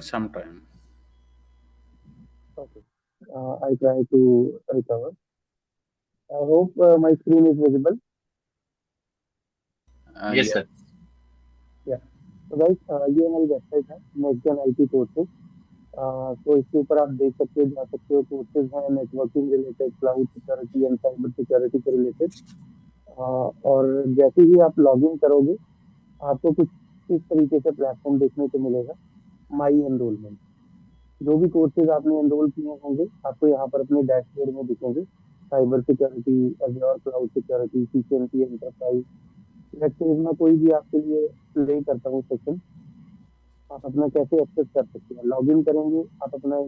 some time. Okay. I try to recover. I hope my screen is visible. Yes, Yeah. sir. Yeah. तो guys ये हमारी website है next जन IT courses. तो इसके ऊपर आप देख सकते हो, जा सकते हो। कोर्सेज हैं networking related, cloud security and cyber security से रिलेटेड। और जैसे ही आप लॉग इन करोगे, आपको कुछ इस तरीके से प्लेटफॉर्म देखने को मिलेगा, माई एनरोलमेंट। जो भी कोर्सेज आपने एनरोल किए होंगे, आपको यहाँ पर अपने डैशबोर्ड में दिखेंगे। Cyber security, Azure cloud security, CCNP enterprise. Let's say इसमें कोई भी आपके लिए प्ले करता हूँ सेशन। आप अपना कैसे एक्सेस कर सकते हैं, लॉग इन करेंगे, आप अपना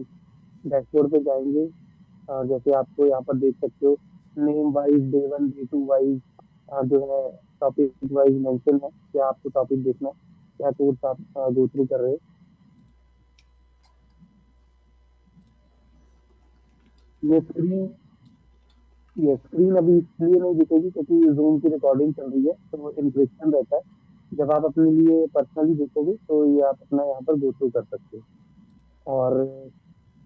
डैशबोर्ड पे जाएंगे। जैसे आपको यहाँ पर देख सकते हो, name wise, day one, day two wise, जो है टॉपिक वाइज मेंशन है, क्या आपको टॉपिक देखना है, क्या कोर्स आप गो थ्रू कर रहे हो। ये स्क्रीन ये स्क्रीन अभी इसलिए नहीं दिखेगी क्योंकि जूम की रिकॉर्डिंग चल रही है, तो इंक्रिप्शन रहता है। जब आप अपने लिए पर्सनली देखोगे तो ये आप अपना यहाँ पर गो थ्रू कर सकते हो। और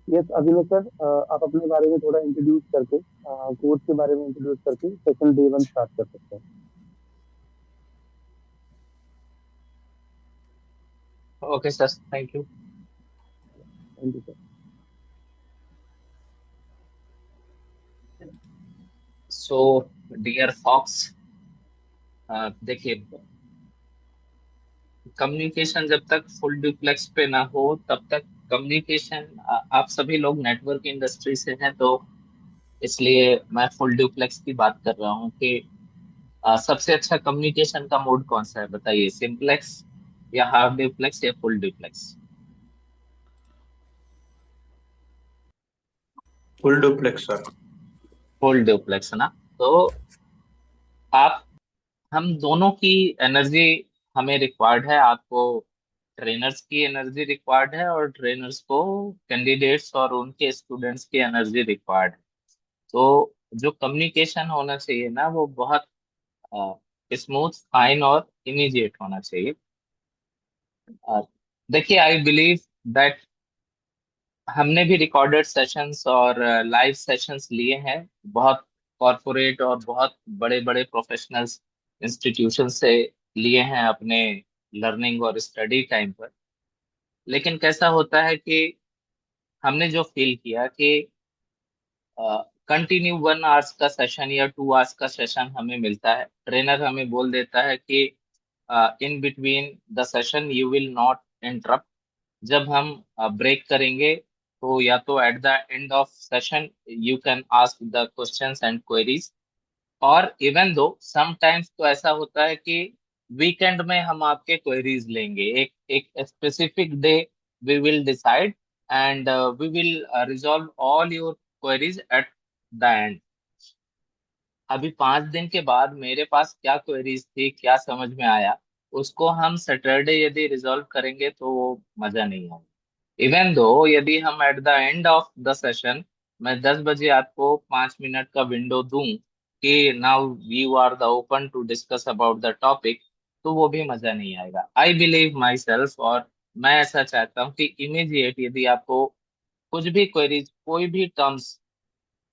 यस अभिनव सर, आप अपने बारे में थोड़ा इंट्रोड्यूस करके, कोर्स के बारे में इंट्रोड्यूस करके सेशन डे वन स्टार्ट कर सकते हैं। Okay, sir. Thank you. Thank you sir. So, dear Fox, देखिए, कम्युनिकेशन जब तक फुल डुप्लेक्स पे ना हो तब तक कम्युनिकेशन, आप सभी लोग नेटवर्क इंडस्ट्री से हैं, तो इसलिए मैं फुल डुप्लेक्स की बात कर रहा हूँ कि सबसे अच्छा कम्युनिकेशन का मोड कौन सा है, बताइए, सिंपलेक्स या हाफ डुप्लेक्स या full duplex? Full duplex sir. Full duplex ना? तो आप, हम दोनों की एनर्जी हमें रिक्वायर्ड है। आपको ट्रेनर्स की एनर्जी रिक्वायर्ड है और ट्रेनर्स को कैंडिडेट्स और उनके स्टूडेंट्स की एनर्जी रिक्वायर्ड है। तो जो कम्युनिकेशन होना चाहिए ना, वो बहुत स्मूथ, फाइन और इमीडिएट होना चाहिए। देखिए, आई बिलीव दैट हमने भी रिकॉर्डेड सेशंस और लाइव सेशंस लिए हैं, बहुत कॉरपोरेट और बहुत बड़े बड़े प्रोफेशनल्स इंस्टीट्यूशन से लिए हैं अपने लर्निंग और स्टडी टाइम पर। लेकिन कैसा होता है कि हमने जो फील किया कि कंटिन्यू 1 आवर्स का सेशन या 2 आवर्स का सेशन हमें मिलता है, ट्रेनर हमें बोल देता है कि in between the session you will not interrupt. जब हम ब्रेक करेंगे तो या तो eight the end of session you can ask the questions and queries, और इवन दो समटाइम्स तो ऐसा होता है कि वीकेंड में हम आपके क्वेरीज लेंगे, एक एक specific day we will decide and we will resolve all your queries at the end. अभी 5 दिन के बाद मेरे पास क्या क्वेरीज थी, क्या समझ में आया, उसको हम सैटरडे यदि रिजॉल्व करेंगे तो वो मजा नहीं आएगा। इवन दो यदि हम eight the end of the session, मैं 10 बजे आपको 5 मिनट का विंडो दूं कि now you are the open to discuss about the topic, तो वो भी मजा नहीं आएगा। आई बिलीव माई सेल्फ, और मैं ऐसा चाहता हूँ कि इमीडिएट यदि आपको कुछ भी क्वेरीज, कोई भी टर्म्स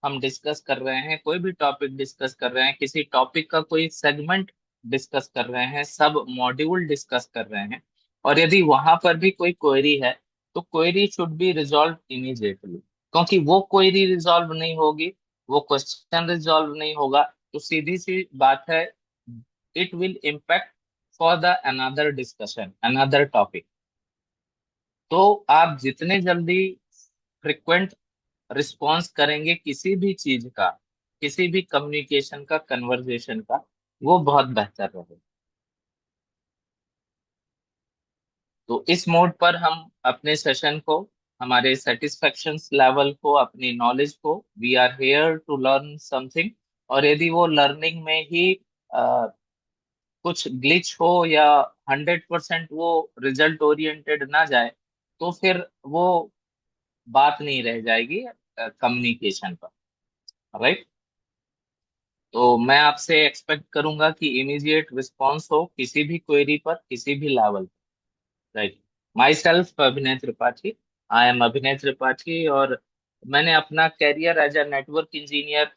हम डिस्कस कर रहे हैं, कोई भी टॉपिक डिस्कस कर रहे हैं, किसी टॉपिक का कोई सेगमेंट डिस्कस कर रहे हैं, सब मॉड्यूल डिस्कस कर रहे हैं, और यदि वहां पर भी कोई क्वेरी है, तो query should be resolve immediately. क्योंकि वो क्वेरी रिजॉल्व नहीं होगी, वो क्वेश्चन रिजॉल्व नहीं होगा, तो सीधी सी बात है, it will impact for the another discussion, another topic. तो आप जितने जल्दी फ्रिक्वेंट रिस्पॉन्स करेंगे किसी भी चीज का, किसी भी कम्युनिकेशन का, कन्वर्जेशन का, वो बहुत बेहतर रहेगा। तो इस मोड पर हम अपने सेशन को, हमारे सेटिस्फेक्शन लेवल को, अपनी नॉलेज को, we are here to learn something, और यदि वो लर्निंग में ही कुछ ग्लिच हो या 100% वो रिजल्ट ओरिएंटेड ना जाए, तो फिर वो बात नहीं रह जाएगी कम्युनिकेशन पर। राइट? तो मैं आपसे एक्सपेक्ट करूंगा कि इमीडिएट रिस्पांस हो किसी भी क्वेरी पर, किसी भी लेवल पर। राइट? माई सेल्फ अभिनय त्रिपाठी। आई एम अभिनय त्रिपाठी। और मैंने अपना career as a network engineer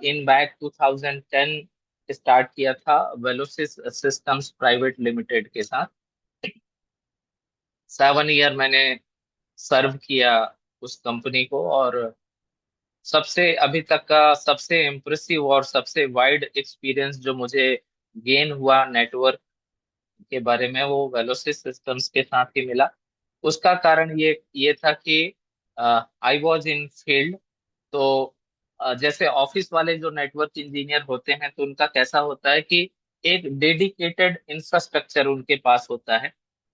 in back 2010 start किया था वेलोसिस सिस्टम्स प्राइवेट लिमिटेड के साथ। 7 ईयर मैंने सर्व किया उस कंपनी को। और सबसे अभी तक का सबसे इम्प्रेसिव और सबसे वाइड एक्सपीरियंस जो मुझे गेन हुआ नेटवर्क के बारे में, वो वेलोसिस सिस्टम्स के साथ ही मिला। उसका कारण ये था कि आई वॉज इन फील्ड। तो जैसे ऑफिस वाले जो नेटवर्क इंजीनियर होते हैं, तो उनका कैसा होता है कि एक डेडिकेटेड इंफ्रास्ट्रक्चर उनके पास होता है।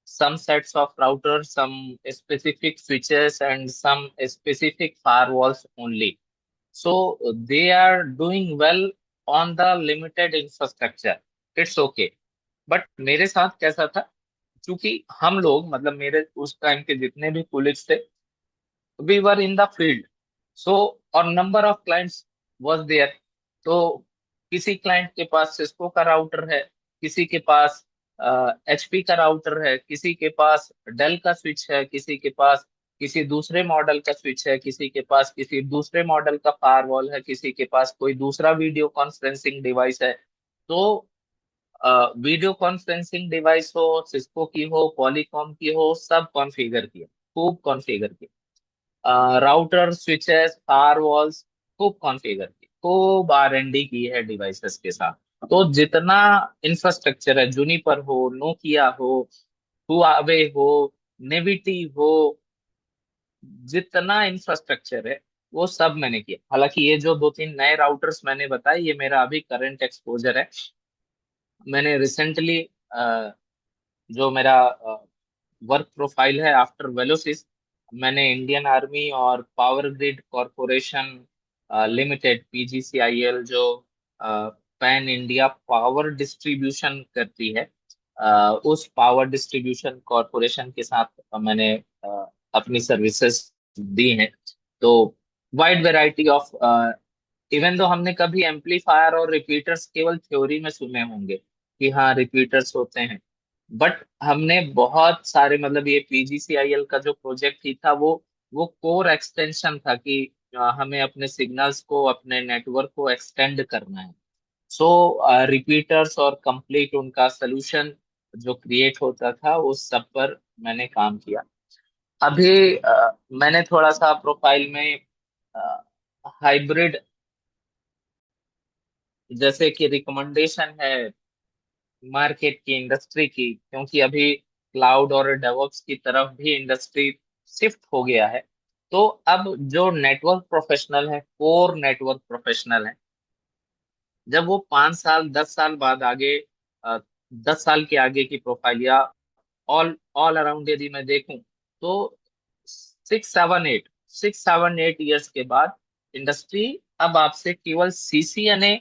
Some sets of router, some specific switches and some specific firewalls only. So they are doing well on the limited infrastructure. It's okay. But मेरे साथ कैसा था, क्योंकि हम लोग मतलब मेरे उस टाइम के जितने भी कुलिग्स थे, we were in the field. So और number of clients was there. तो किसी क्लाइंट के पास सिस्को का राउटर है, किसी के पास एचपी का राउटर है, किसी के पास डेल का स्विच है, किसी के पास किसी दूसरे मॉडल का स्विच है, किसी के पास किसी दूसरे मॉडल का फायरवॉल है, किसी के पास कोई दूसरा वीडियो कॉन्फ्रेंसिंग डिवाइस है। तो वीडियो कॉन्फ्रेंसिंग डिवाइस हो, सिस्को की हो, पॉलीकॉम की हो, सब कॉन्फ़िगर किया, खूब कॉन्फ़िगर किया। राउटर, स्विचेस, फायरवॉल्स खूब कॉन्फ़िगर की, खूब R&D की है डिवाइसेस के साथ। तो जितना इंफ्रास्ट्रक्चर है, जूनिपर हो, नोकिया हो, हुआवे हो, नेविटी हो, जितना इंफ्रास्ट्रक्चर है वो सब मैंने किया। हालांकि ये जो 2-3 नए राउटर्स मैंने बताए, ये मेरा अभी करंट एक्सपोजर है। मैंने रिसेंटली जो मेरा वर्क प्रोफाइल है आफ्टर वेलोसिस, मैंने इंडियन आर्मी और power grid corporation limited, PGCIL, जो पैन इंडिया पावर डिस्ट्रीब्यूशन करती है, उस पावर डिस्ट्रीब्यूशन कॉरपोरेशन के साथ मैंने अपनी सर्विसेज दी हैं। तो wide variety of, even though हमने कभी एम्पलीफायर और रिपीटर्स केवल थ्योरी में सुने होंगे कि हाँ रिपीटर्स होते हैं, बट हमने बहुत सारे, मतलब ये PGCIL का जो प्रोजेक्ट ही था, वो कोर एक्सटेंशन था कि हमें अपने सिग्नल्स को, अपने नेटवर्क को एक्सटेंड करना है। सो रिपीटर्स और कंप्लीट उनका सोल्यूशन जो क्रिएट होता था, उस सब पर मैंने काम किया। अभी मैंने थोड़ा सा प्रोफाइल में हाइब्रिड, जैसे कि रिकमेंडेशन है मार्केट की, इंडस्ट्री की, क्योंकि अभी क्लाउड और डेवऑप्स की तरफ भी इंडस्ट्री शिफ्ट हो गया है। तो अब जो नेटवर्क प्रोफेशनल है, कोर नेटवर्क प्रोफेशनल है, जब वो 5 साल 10 साल बाद आगे, 10 साल के आगे की प्रोफाइल, या ऑल ऑल अराउंड यदि मैं देखूं, तो 6-7 8 ईयर्स के बाद इंडस्ट्री अब आपसे केवल CCNA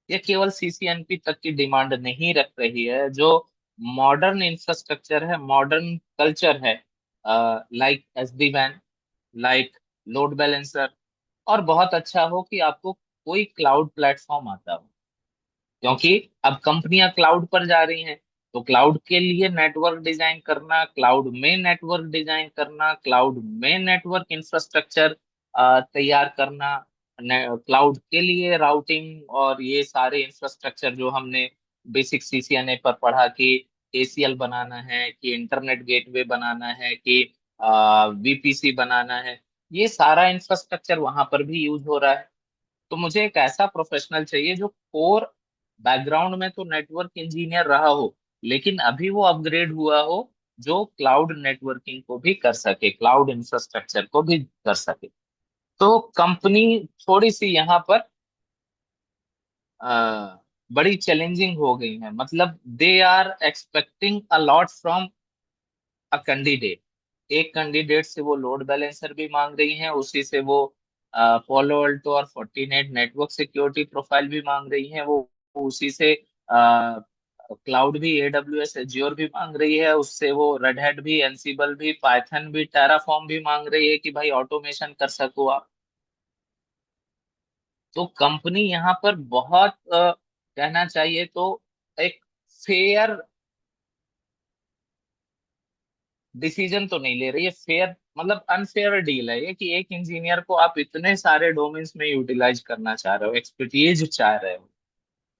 या केवल CCNP तक की डिमांड नहीं रख रही है। जो मॉडर्न इंफ्रास्ट्रक्चर है, मॉडर्न कल्चर है, like SD WAN, like load balancer, और बहुत अच्छा हो कि आपको कोई क्लाउड प्लेटफॉर्म आता हो, क्योंकि अब कंपनियां क्लाउड पर जा रही हैं। तो क्लाउड के लिए नेटवर्क डिजाइन करना, क्लाउड में नेटवर्क डिजाइन करना, क्लाउड में नेटवर्क इंफ्रास्ट्रक्चर तैयार करना, क्लाउड के लिए राउटिंग और ये सारे इंफ्रास्ट्रक्चर जो हमने बेसिक CCNA पर पढ़ा कि ACL बनाना है, कि इंटरनेट गेटवे बनाना है, कि VPC बनाना है, ये सारा इंफ्रास्ट्रक्चर वहां पर भी यूज हो रहा है। तो मुझे एक ऐसा प्रोफेशनल चाहिए जो कोर बैकग्राउंड में तो नेटवर्क इंजीनियर रहा हो, लेकिन अभी वो अपग्रेड हुआ हो, जो क्लाउड नेटवर्किंग को भी कर सके, क्लाउड इंफ्रास्ट्रक्चर को भी कर सके। तो कंपनी थोड़ी सी यहाँ पर बड़ी चैलेंजिंग हो गई है। मतलब they are expecting a lot from a candidate. एक कैंडिडेट से वो लोड बैलेंसर भी मांग रही हैं, उसी से वो पोलो अल्टो और फोर्टिनेट नेटवर्क सिक्योरिटी प्रोफाइल भी मांग रही हैं। वो उसी से क्लाउड भी, AWS एज्योर भी मांग रही है, उससे वो रेड हैट भी, एनसिबल भी, पाइथन भी, टेराफॉर्म भी मांग रही है कि भाई ऑटोमेशन कर सको आप। तो कंपनी यहाँ पर बहुत कहना चाहिए तो एक फेयर डिसीजन तो नहीं ले रही है फेयर, मतलब अनफेयर डील है ये, कि एक इंजीनियर को आप इतने सारे डोमेन्स में यूटिलाइज करना चाह रहे हो, एक्सपर्टीज चाह रहे हो।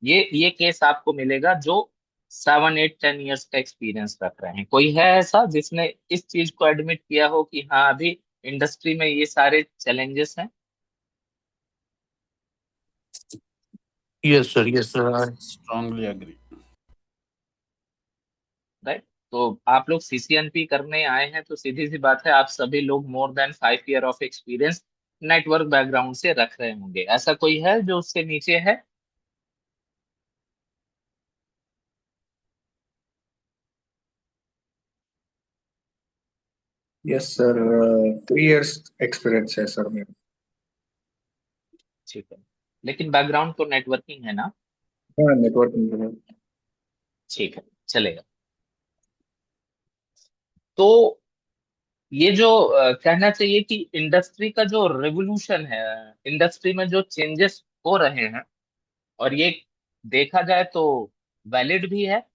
ये केस आपको मिलेगा जो 7 8 10 इयर्स का एक्सपीरियंस रख रहे हैं। कोई है ऐसा जिसने इस चीज को एडमिट किया हो कि हाँ अभी इंडस्ट्री में ये सारे चैलेंजेस हैं? Yes, sir. Yes, sir. Strongly agree. Right. तो आप लोग सीसीएनपी करने आए हैं तो सीधी सी बात है, आप सभी लोग more than 5 year of experience network background से रख रहे होंगे। ऐसा कोई है जो उससे नीचे है? यस सर, 3 इयर्स एक्सपीरियंस है सर मेरा। ठीक है, लेकिन बैकग्राउंड तो नेटवर्किंग है ना? हाँ, नेटवर्क इंजीनियर। ठीक है, चलेगा। तो ये जो कहना चाहिए कि इंडस्ट्री का जो रेवोल्यूशन है, इंडस्ट्री में जो चेंजेस हो रहे हैं, और ये देखा जाए तो वैलिड भी है,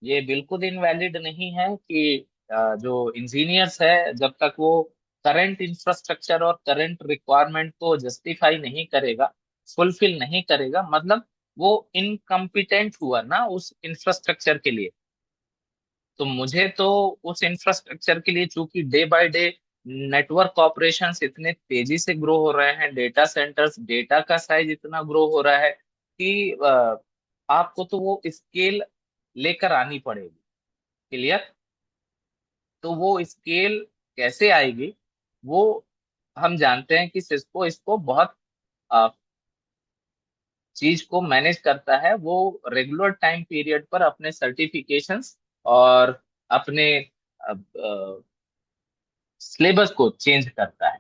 ये बिल्कुल इनवैलिड नहीं है कि जो इंजीनियर्स है जब तक वो करंट इंफ्रास्ट्रक्चर और करंट रिक्वायरमेंट को जस्टिफाई नहीं करेगा, फुलफिल नहीं करेगा, मतलब वो इनकम्पिटेंट हुआ ना उस इंफ्रास्ट्रक्चर के लिए। तो मुझे तो उस इंफ्रास्ट्रक्चर के लिए, चूंकि day by day network operations इतने तेजी से ग्रो हो रहे हैं, डेटा सेंटर्स, डेटा का साइज इतना ग्रो हो रहा है कि आपको तो वो स्केल लेकर आनी पड़ेगी। क्लियर? तो वो स्केल कैसे आएगी, वो हम जानते हैं कि सिस्को इसको बहुत चीज को मैनेज करता है। वो रेगुलर टाइम पीरियड पर अपने सर्टिफिकेशंस और अपने सिलेबस को चेंज करता है।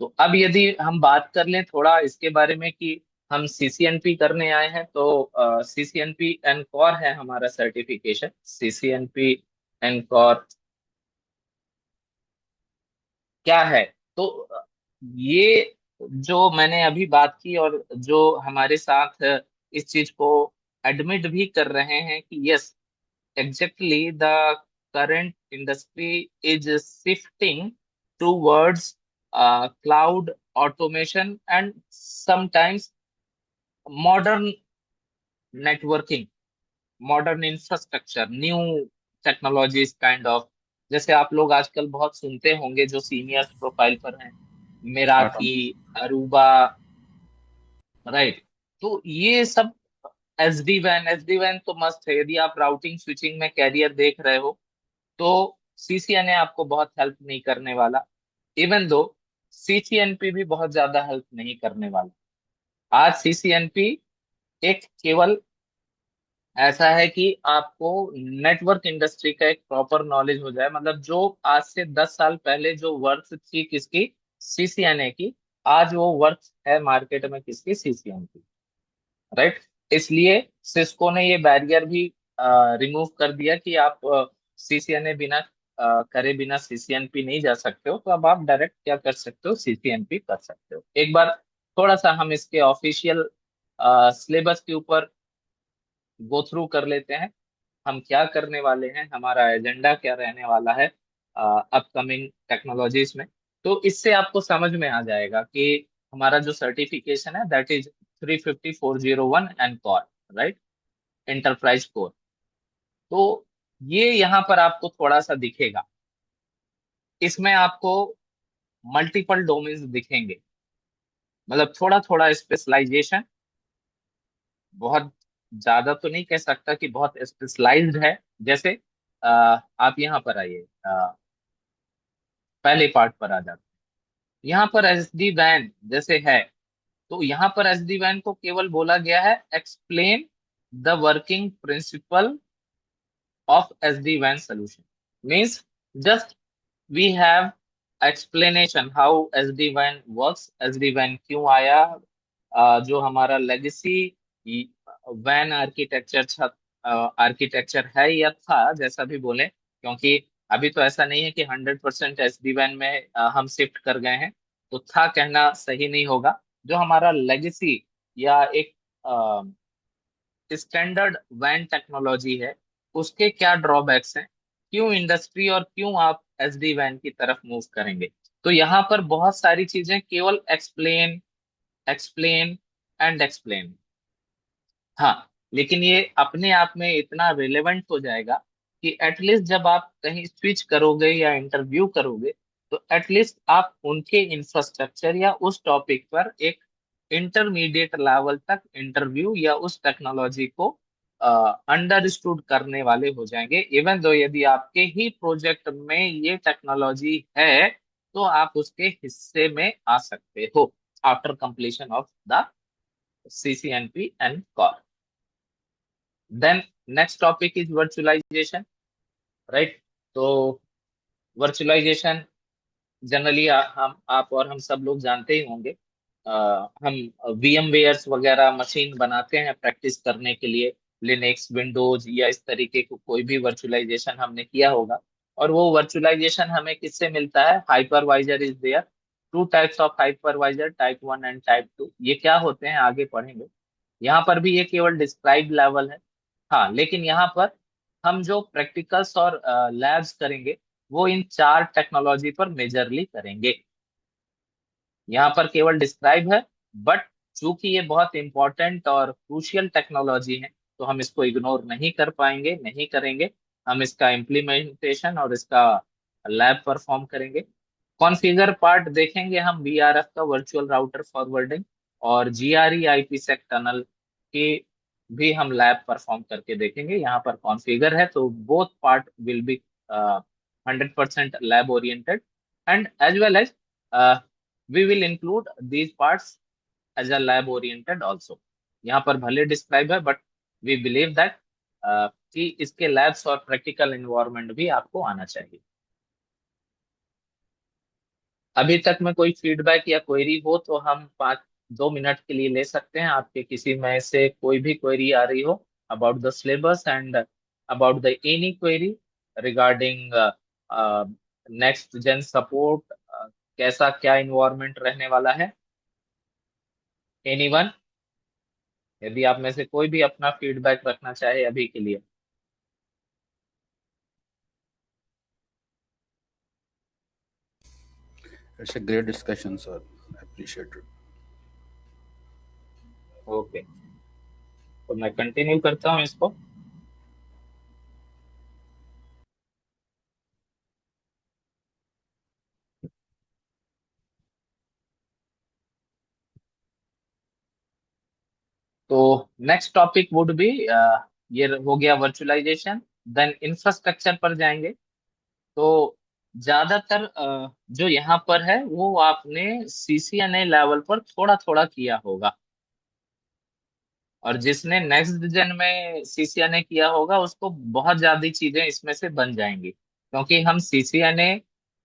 तो अब यदि हम बात कर लें थोड़ा इसके बारे में कि हम सीसीएनपी करने आए हैं, तो सीसीएनपी एनकॉर है हमारा सर्टिफिकेशन। सीसीएनपी एनकॉर क्या है? तो ये जो मैंने अभी बात की, और जो हमारे साथ इस चीज को एडमिट भी कर रहे हैं कि yes, exactly the current industry is shifting towards cloud automation and sometimes modern networking, modern infrastructure, new technologies kind of। जैसे आप लोग आजकल बहुत सुनते होंगे जो सीनियर्स प्रोफाइल पर हैं, Atom. Meraki, Aruba, right. तो ये सब एसडी वैन तो मस्त है यदि आप राउटिंग स्विचिंग में कैरियर देख रहे हो। तो सीसीएनए आपको बहुत हेल्प नहीं करने वाला, इवन दो सीसीएनपी भी बहुत ज्यादा हेल्प नहीं करने वाला। आज सीसीएनपी एक केवल ऐसा है कि आपको नेटवर्क इंडस्ट्री का एक प्रॉपर नॉलेज हो जाए, मतलब जो आज से 10 साल पहले जो वर्थ थी किसकी, सीसीएनए की, आज वो वर्थ है मार्केट में किसकी, सीसीएनए की। राइट। इसलिए सिस्को ने ये बैरियर भी रिमूव कर दिया कि आप सीसीएनए बिना करे बिना सीसीएनपी नहीं जा सकते हो। तो अब आप डायरेक्ट क्या कर सकते हो, सीसीएनपी कर सकते हो। एक बार थोड़ा सा हम इसके ऑफिशियल सिलेबस के ऊपर गो थ्रू कर लेते हैं, हम क्या करने वाले हैं, हमारा एजेंडा क्या रहने वाला है अपकमिंग टेक्नोलॉजीज में। तो इससे आपको समझ में आ जाएगा कि हमारा जो सर्टिफिकेशन है that is 35401 and core, right, enterprise core. तो ये यहाँ पर आपको थोड़ा सा दिखेगा, इसमें आपको मल्टीपल डोमेन्स दिखेंगे, मतलब थोड़ा थोड़ा स्पेशलाइजेशन, बहुत ज्यादा तो नहीं कह सकता कि बहुत स्पेशलाइज्ड है। जैसे आप यहाँ पर आइए, पहले पार्ट पर आ जाते हैं। यहाँ पर एसडी वैन जैसे है, तो यहाँ पर एसडी वैन को केवल बोला गया है explain the working principle of SD-WAN solution, means just we have explanation how SD-WAN works, SD-WAन क्यों आया, जो हमारा लेगेसी वैन आर्किटेक्चर आर्किटेक्चर है या था, जैसा भी बोले, क्योंकि अभी तो ऐसा नहीं है कि 100% SD-WAन में हम शिफ्ट कर गए हैं, तो था कहना सही नहीं होगा। जो हमारा लेगेसी या एक स्टैंडर्ड वैन टेक्नोलॉजी है, उसके क्या ड्रॉबैक्स हैं, क्यों इंडस्ट्री और क्यों आप एसडी वैन की तरफ मूव करेंगे। तो यहाँ पर बहुत सारी चीजें केवल एक्सप्लेन एक्सप्लेन एंड एक्सप्लेन। हाँ, लेकिन ये अपने आप में इतना रिलेवेंट हो जाएगा कि एटलीस्ट जब आप कहीं स्विच करोगे या इंटरव्यू करोगे, तो एटलीस्ट आप उनके इंफ्रास्ट्रक्चर या उस टॉपिक पर एक इंटरमीडिएट लेवल तक इंटरव्यू या उस टेक्नोलॉजी को अंडरस्टूड करने वाले हो जाएंगे। इवन दो यदि आपके ही प्रोजेक्ट में ये टेक्नोलॉजी है, तो आप उसके हिस्से में आ सकते हो after completion of the CCNP and core. Then next topic is virtualization, right? तो virtualization जनरली हम आप और हम सब लोग जानते ही होंगे। हम VMwares वगैरह मशीन बनाते हैं प्रैक्टिस करने के लिए, लिनक्स विंडोज या इस तरीके को कोई भी वर्चुअलाइजेशन हमने किया होगा। और वो वर्चुअलाइजेशन हमें किससे मिलता है? Hypervisor is there. Two types of hypervisor, type 1 and type 2। ये क्या होते हैं आगे पढ़ेंगे। यहाँ पर भी ये केवल डिस्क्राइब लेवल है। हाँ, लेकिन यहाँ पर हम जो प्रैक्टिकल्स और लैब्स करेंगे वो इन चार टेक्नोलॉजी पर मेजरली करेंगे। यहाँ पर केवल डिस्क्राइब है, बट चूंकि ये बहुत इंपॉर्टेंट और क्रूशियल टेक्नोलॉजी है, तो हम इसको इग्नोर नहीं कर पाएंगे, नहीं करेंगे। हम इसका इम्प्लीमेंटेशन और इसका लैब परफॉर्म करेंगे। कॉन्फ़िगर पार्ट देखेंगे हम, VRF का वर्चुअल राउटर फॉरवर्डिंग और GRE IPsec टनल की भी हम लैब परफॉर्म करके देखेंगे। यहाँ पर कॉन्फ़िगर है, तो both part will be 100% lab oriented, and as well as we will include these parts as a lab oriented also। यहाँ पर भले डिस्क्राइब है, बट वी बिलीव दैट कि इसके लैब्स और प्रैक्टिकल इन्वायरमेंट भी आपको आना चाहिए। अभी तक में कोई फीडबैक या क्वेरी हो तो हम 2 मिनट के लिए ले सकते हैं। आपके किसी में से कोई भी क्वेरी आ रही हो about the syllabus and about the any query regarding next gen support, कैसा क्या इन्वायरमेंट रहने वाला है। एनीवन, यदि आप में से कोई भी अपना फीडबैक रखना चाहे अभी के लिए। It's a great discussion, sir. I appreciate it. Okay, तो मैं कंटिन्यू करता हूँ इसको। तो नेक्स्ट टॉपिक वुड बी, ये हो गया वर्चुअलाइजेशन। देन इंफ्रास्ट्रक्चर पर जाएंगे। तो ज्यादातर जो यहाँ पर है वो आपने CCNA लेवल पर थोड़ा थोड़ा किया होगा, और जिसने नेक्स्ट जेन में CCNA किया होगा उसको बहुत ज्यादा चीजें इसमें से बन जाएंगी, क्योंकि हम CCNA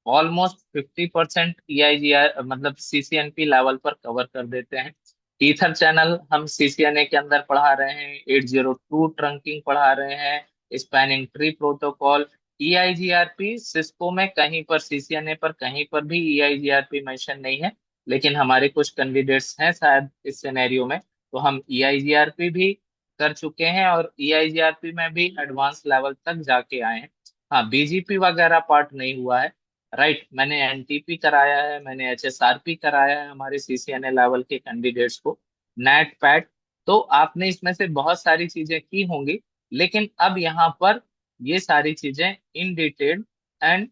ऑलमोस्ट 50% EIGR मतलब CCNP लेवल पर कवर कर देते हैं। ईथर चैनल हम CCNA के अंदर पढ़ा रहे हैं, 802 ट्रंकिंग पढ़ा रहे हैं, spanning tree protocol. EIGRP Cisco में कहीं पर, CCNA पर कहीं पर भी EIGRP मेंशन नहीं है, लेकिन हमारे कुछ कैंडिडेट्स हैं शायद इस सिनेरियो में, तो हम EIGRP भी कर चुके हैं और EIGRP में भी एडवांस लेवल तक जाके आए हैं। हाँ, BGP वगैरह पार्ट नहीं हुआ है, राइट। मैंने NTP कराया है, मैंने HSRP कराया है हमारे CCNA लेवल के कैंडिडेट्स को, नेट पैट। तो आपने इसमें से बहुत सारी चीजें की होंगी, लेकिन अब यहाँ पर ये सारी चीजें in detail and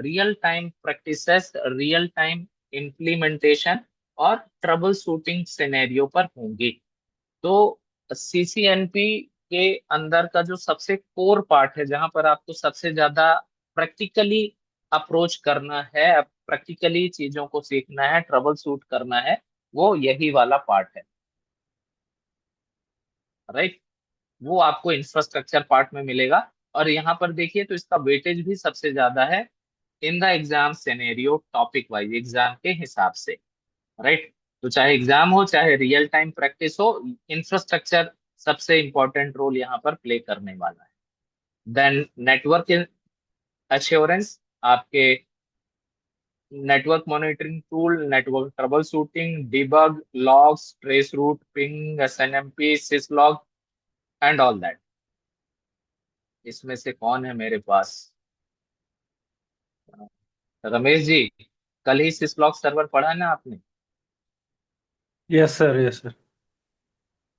real time practices, real time implementation और ट्रबल शूटिंग सिनेरियो पर होंगी। तो CCNP के अंदर का जो सबसे कोर पार्ट है, जहां पर आपको सबसे ज्यादा प्रैक्टिकली अप्रोच करना है, प्रैक्टिकली चीजों को सीखना है, ट्रबल शूट करना है, वो यही वाला पार्ट है, राइट। वो आपको इंफ्रास्ट्रक्चर पार्ट में मिलेगा। और यहाँ पर देखिए तो इसका वेटेज भी सबसे ज्यादा है in the exam scenario, topic wise exam के हिसाब से, राइट। तो चाहे एग्जाम हो चाहे रियल टाइम प्रैक्टिस हो, इंफ्रास्ट्रक्चर सबसे इंपॉर्टेंट रोल यहाँ पर प्ले करने वाला है। देन नेटवर्क एश्योरेंस, आपके network monitoring tool, network troubleshooting, debug, logs, traceroute, ping, SNMP, syslog and all that. इसमें से कौन है मेरे पास? रमेश जी, कल ही सिसलॉक सर्वर पढ़ा ना आपने? Yes sir, yes sir.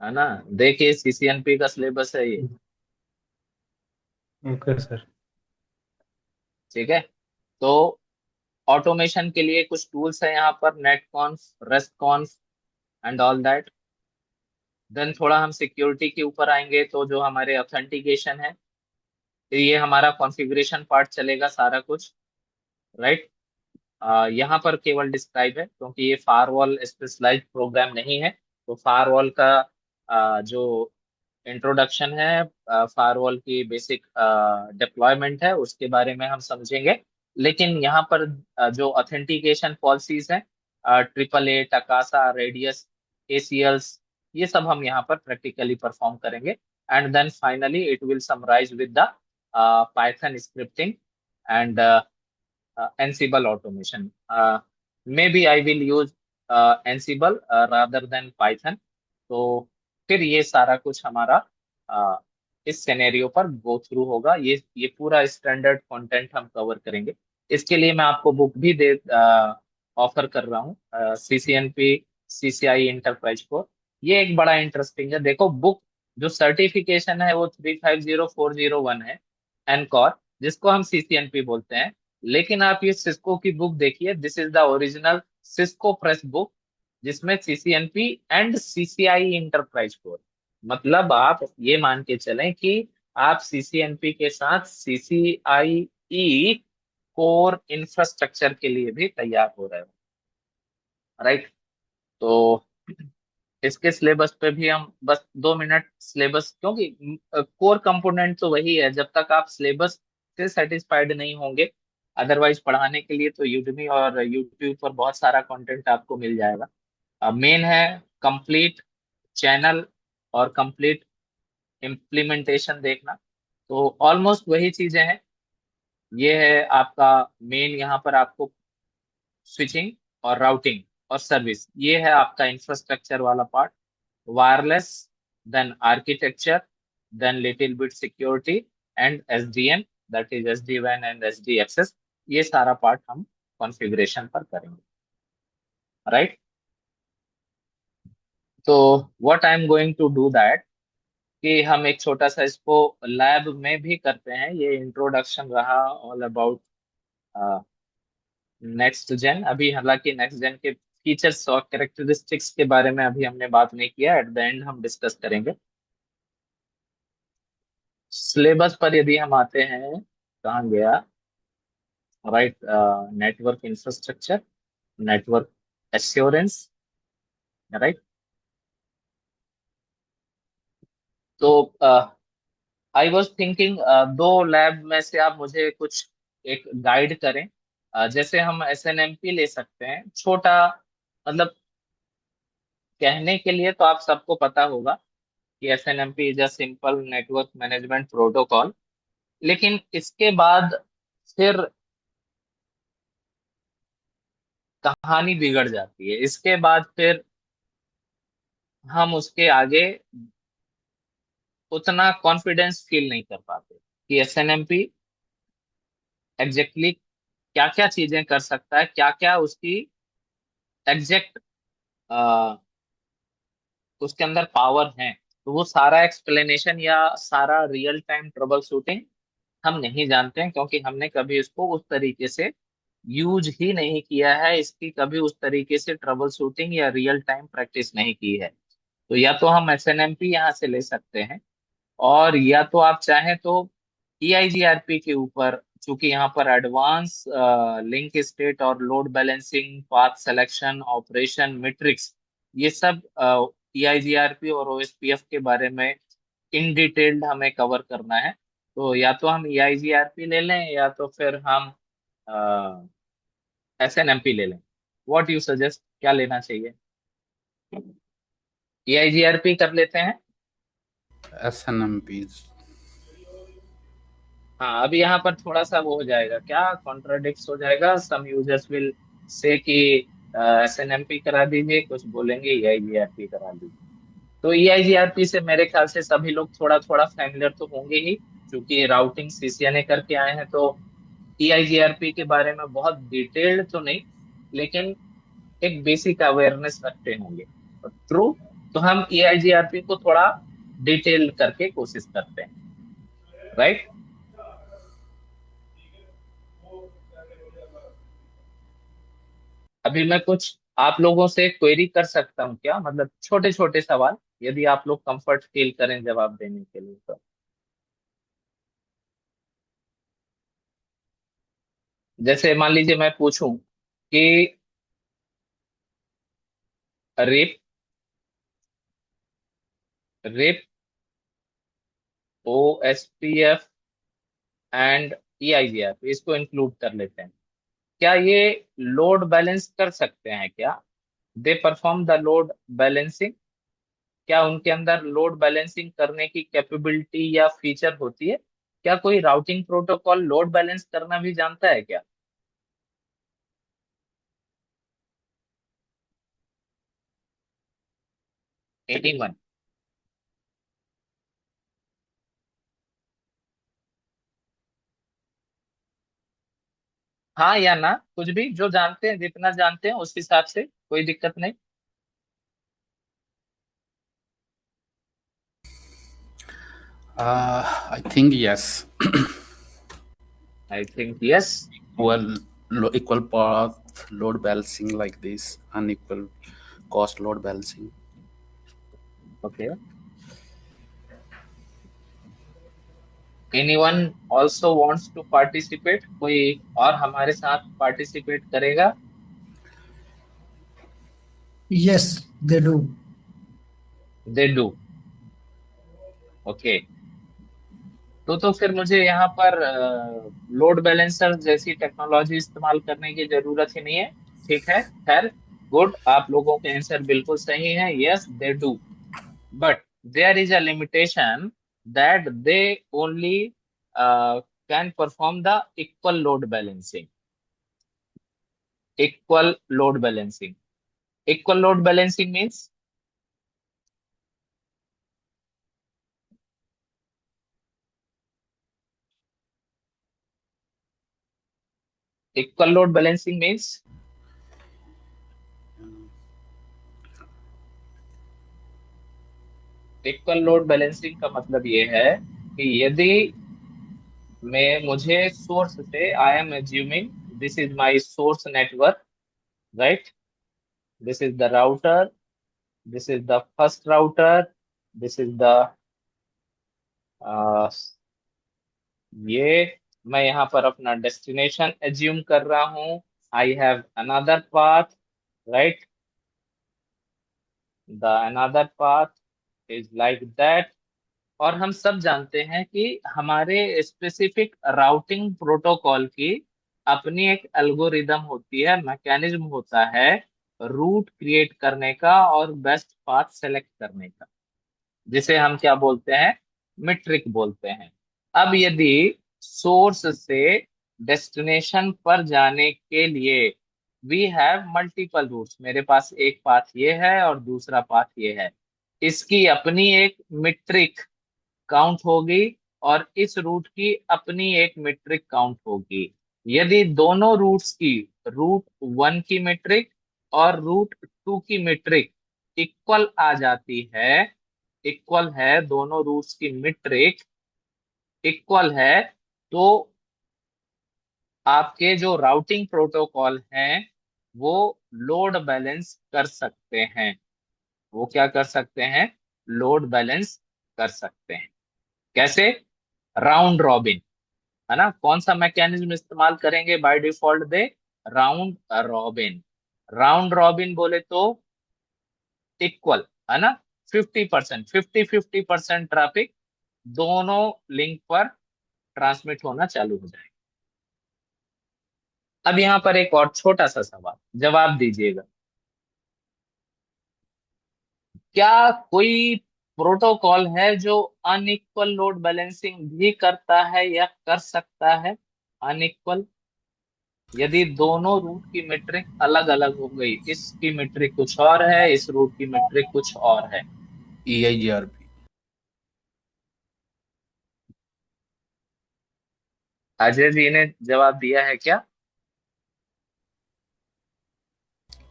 है ना? देखिए, सीसीएनपी का सिलेबस है ये। Okay sir. ठीक है। तो ऑटोमेशन के लिए कुछ टूल्स है यहाँ पर, नेटकॉन्फ, रेस्टकॉन्फ एंड ऑल दैट। देन थोड़ा हम सिक्योरिटी के ऊपर आएंगे, तो जो हमारे ऑथेंटिकेशन है, ये हमारा कॉन्फ़िगरेशन पार्ट चलेगा सारा कुछ। राइट। यहाँ पर केवल डिस्क्राइब है, क्योंकि ये फायरवॉल स्पेशलाइज्ड प्रोग्राम नहीं है। तो फायरवॉल का जो इंट्रोडक्शन है, फायरवॉल की बेसिक डिप्लॉयमेंट है, उसके बारे में हम समझेंगे। लेकिन यहाँ पर जो ऑथेंटिकेशन पॉलिसीज हैं, triple A, TACACS, radius, ACLs, ये सब हम यहाँ पर प्रैक्टिकली परफॉर्म करेंगे। And then finally it will summarise with the Python scripting and Ansible automation. Maybe I will use Ansible rather than Python. तो फिर ये सारा कुछ हमारा इस सिनेरियो पर गो थ्रू होगा। ये पूरा स्टैंडर्ड कंटेंट हम कवर करेंगे। इसके लिए मैं आपको बुक भी दे ऑफर कर रहा हूँ, सीसीएनपी सीसीआई इंटरप्राइज कोर। ये एक बड़ा इंटरेस्टिंग है। देखो, बुक जो सर्टिफिकेशन है वो 350401 है, एनकॉर, जिसको हम सीसीएनपी बोलते हैं। लेकिन आप ये सिस्को की बुक देखिए, this is the original Cisco Press book, जिसमें CCNP and CCIE enterprise core, मतलब आप ये मान के चलें कि आप सीसीएनपी के साथ सीसीआई कोर इंफ्रास्ट्रक्चर के लिए भी तैयार हो रहे हो। राइट। तो इसके सिलेबस पे भी हम बस 2 मिनट सिलेबस, क्योंकि कोर कंपोनेंट तो वही है, जब तक आप सिलेबस से सेटिस्फाइड नहीं होंगे। अदरवाइज पढ़ाने के लिए तो यूडमी और यूट्यूब पर बहुत सारा कंटेंट आपको मिल जाएगा। मेन है कंप्लीट चैनल और कंप्लीट इम्प्लीमेंटेशन देखना। तो ऑलमोस्ट वही चीजें हैं। ये है आपका मेन, यहाँ पर आपको स्विचिंग और राउटिंग और सर्विस, ये है आपका इंफ्रास्ट्रक्चर वाला part. Wireless, then architecture, then little bit security and SDN, that is SD वैन एंड एसडी एक्सेस। ये सारा पार्ट हम कॉन्फ़िगरेशन पर करेंगे। राइट। तो what I am going to do that, कि हम एक छोटा सा इसको लैब में भी करते हैं। ये इंट्रोडक्शन रहा ऑल अबाउट नेक्स्ट जेन। अभी हालांकि नेक्स्ट जेन के फीचर्स और कैरेक्टरिस्टिक्स के बारे में अभी हमने बात नहीं किया, एट द एंड हम डिस्कस करेंगे। सिलेबस पर यदि हम आते हैं, कहाँ गया? Right. Network infrastructure, network assurance. Right. तो आई वॉज थिंकिंग, दो लैब में से आप मुझे कुछ एक गाइड करें। जैसे हम एसएनएमपी ले सकते हैं, छोटा, मतलब कहने के लिए तो आप सबको पता होगा कि SNMP is a simple network management protocol. लेकिन इसके बाद फिर कहानी बिगड़ जाती है। इसके बाद फिर हम उसके आगे उतना कॉन्फिडेंस फील नहीं कर पाते कि एसएनएमपी एग्जैक्टली क्या क्या चीजें कर सकता है, क्या क्या उसकी एग्जैक्ट उसके अंदर पावर है। तो वो सारा एक्सप्लेनेशन या सारा रियल टाइम ट्रबल शूटिंग हम नहीं जानते हैं, क्योंकि हमने कभी इसको उस तरीके से यूज ही नहीं किया है। इसकी कभी उस तरीके से ट्रबल शूटिंग या रियल टाइम प्रैक्टिस नहीं की है। तो या तो हम एसएनएमपी यहाँ से ले सकते हैं, और या तो आप चाहें तो ईआईजीआरपी के ऊपर, चूंकि यहाँ पर एडवांस लिंक स्टेट और load balancing, path selection, operation matrix, ये सब ईआईजीआरपी और ओएसपीएफ के बारे में इन डिटेल्ड हमें कवर करना है। तो या तो हम ईआईजीआरपी ले लें, या तो फिर हम एसएनएमपी ले लें। व्हाट यू सजेस्ट, क्या लेना चाहिए? ईआईजीआरपी कर लेते हैं। SNMPs. हाँ, अभी यहाँ पर थोड़ा सा वो हो जाएगा, क्या कॉन्ट्राडिक्ट हो जाएगा। सम यूजर्स विल से कि एसएनएमपी करा दीजिए, कुछ बोलेंगे ईआईजीआरपी करा दीजिए। तो ईआईजीआरपी से मेरे ख्याल से सभी लोग थोड़ा थोड़ा फैमिलियर तो होंगे ही, क्योंकि राउटिंग सीसीएनए करके आए हैं। तो EIGRP के बारे में बहुत डिटेल्ड तो नहीं, लेकिन एक बेसिक अवेयरनेस रखते होंगे। ट्रू। तो हम EIGRP को थोड़ा डिटेल करके कोशिश करते हैं, राइट। अभी मैं कुछ आप लोगों से क्वेरी कर सकता हूँ क्या, मतलब छोटे छोटे सवाल, यदि आप लोग कंफर्ट फील करें जवाब देने के लिए तो। जैसे मान लीजिए मैं पूछूं कि RIP RIP OSPF and EIGRP, इसको इंक्लूड कर लेते हैं। क्या ये लोड बैलेंस कर सकते हैं क्या? They perform the load balancing. क्या उनके अंदर लोड बैलेंसिंग करने की कैपेबिलिटी या फीचर होती है? क्या कोई राउटिंग प्रोटोकॉल लोड बैलेंस करना भी जानता है क्या? एनीवन? हाँ या ना, कुछ भी जो जानते हैं, जितना जानते हैं उस हिसाब से, कोई दिक्कत नहीं। I think yes. I think yes. Well, equal path load balancing like this, unequal cost load balancing. Okay. Anyone also wants to participate? कोई और हमारे साथ पार्टिसिपेट करेगा? Yes, they do. They do. Okay. तो फिर मुझे यहाँ पर लोड बैलेंसर जैसी टेक्नोलॉजी इस्तेमाल करने की जरूरत ही नहीं है। ठीक है, खैर, गुड, आप लोगों के आंसर बिल्कुल सही है, yes they do. But there is a limitation that they only can perform the equal load balancing. Equal load balancing, equal load balancing means, equal load balancing means equal load balancing का मतलब ये है कि यदि मुझे source से, I am assuming this is my source network, right, this is the router, this is the first router, this is the ये मैं यहाँ पर अपना डेस्टिनेशन एज्यूम कर रहा हूँ। I have another path, right, the another path is like that. और हम सब जानते हैं कि हमारे स्पेसिफिक राउटिंग प्रोटोकॉल की अपनी एक एल्गोरिदम होती है, मैकेनिज्म होता है रूट क्रिएट करने का और बेस्ट पाथ सेलेक्ट करने का, जिसे हम क्या बोलते हैं, मीट्रिक बोलते हैं। अब यदि सोर्स से डेस्टिनेशन पर जाने के लिए वी हैव मल्टीपल रूट्स, मेरे पास एक पाथ ये है और दूसरा पाथ ये है, इसकी अपनी एक मीट्रिक काउंट होगी और इस रूट की अपनी एक मीट्रिक काउंट होगी। यदि दोनों रूट्स की, रूट 1 की मीट्रिक और रूट 2 की मीट्रिक इक्वल आ जाती है, इक्वल है, दोनों रूट्स की मीट्रिक इक्वल है, तो आपके जो राउटिंग प्रोटोकॉल हैं वो लोड बैलेंस कर सकते हैं। वो क्या कर सकते हैं? लोड बैलेंस कर सकते हैं। कैसे? राउंड रॉबिन, है ना। कौन सा मैकेनिज्म इस्तेमाल करेंगे by default? They round robin. Round robin बोले तो इक्वल, है ना, 50%, 50-50% ट्रैफिक दोनों लिंक पर ट्रांसमिट होना चालू हो जाएगा। अब यहाँ पर एक और छोटा सा सवाल, जवाब दीजिएगा। क्या कोई प्रोटोकॉल है जो अनइक्वल लोड बैलेंसिंग भी करता है या कर सकता है? अनइक्वल, यदि दोनों रूट की मीट्रिक अलग अलग हो गई, इसकी मीट्रिक कुछ और है, इस रूट की मीट्रिक कुछ और है। EIGRP. अजय जी ने जवाब दिया है क्या?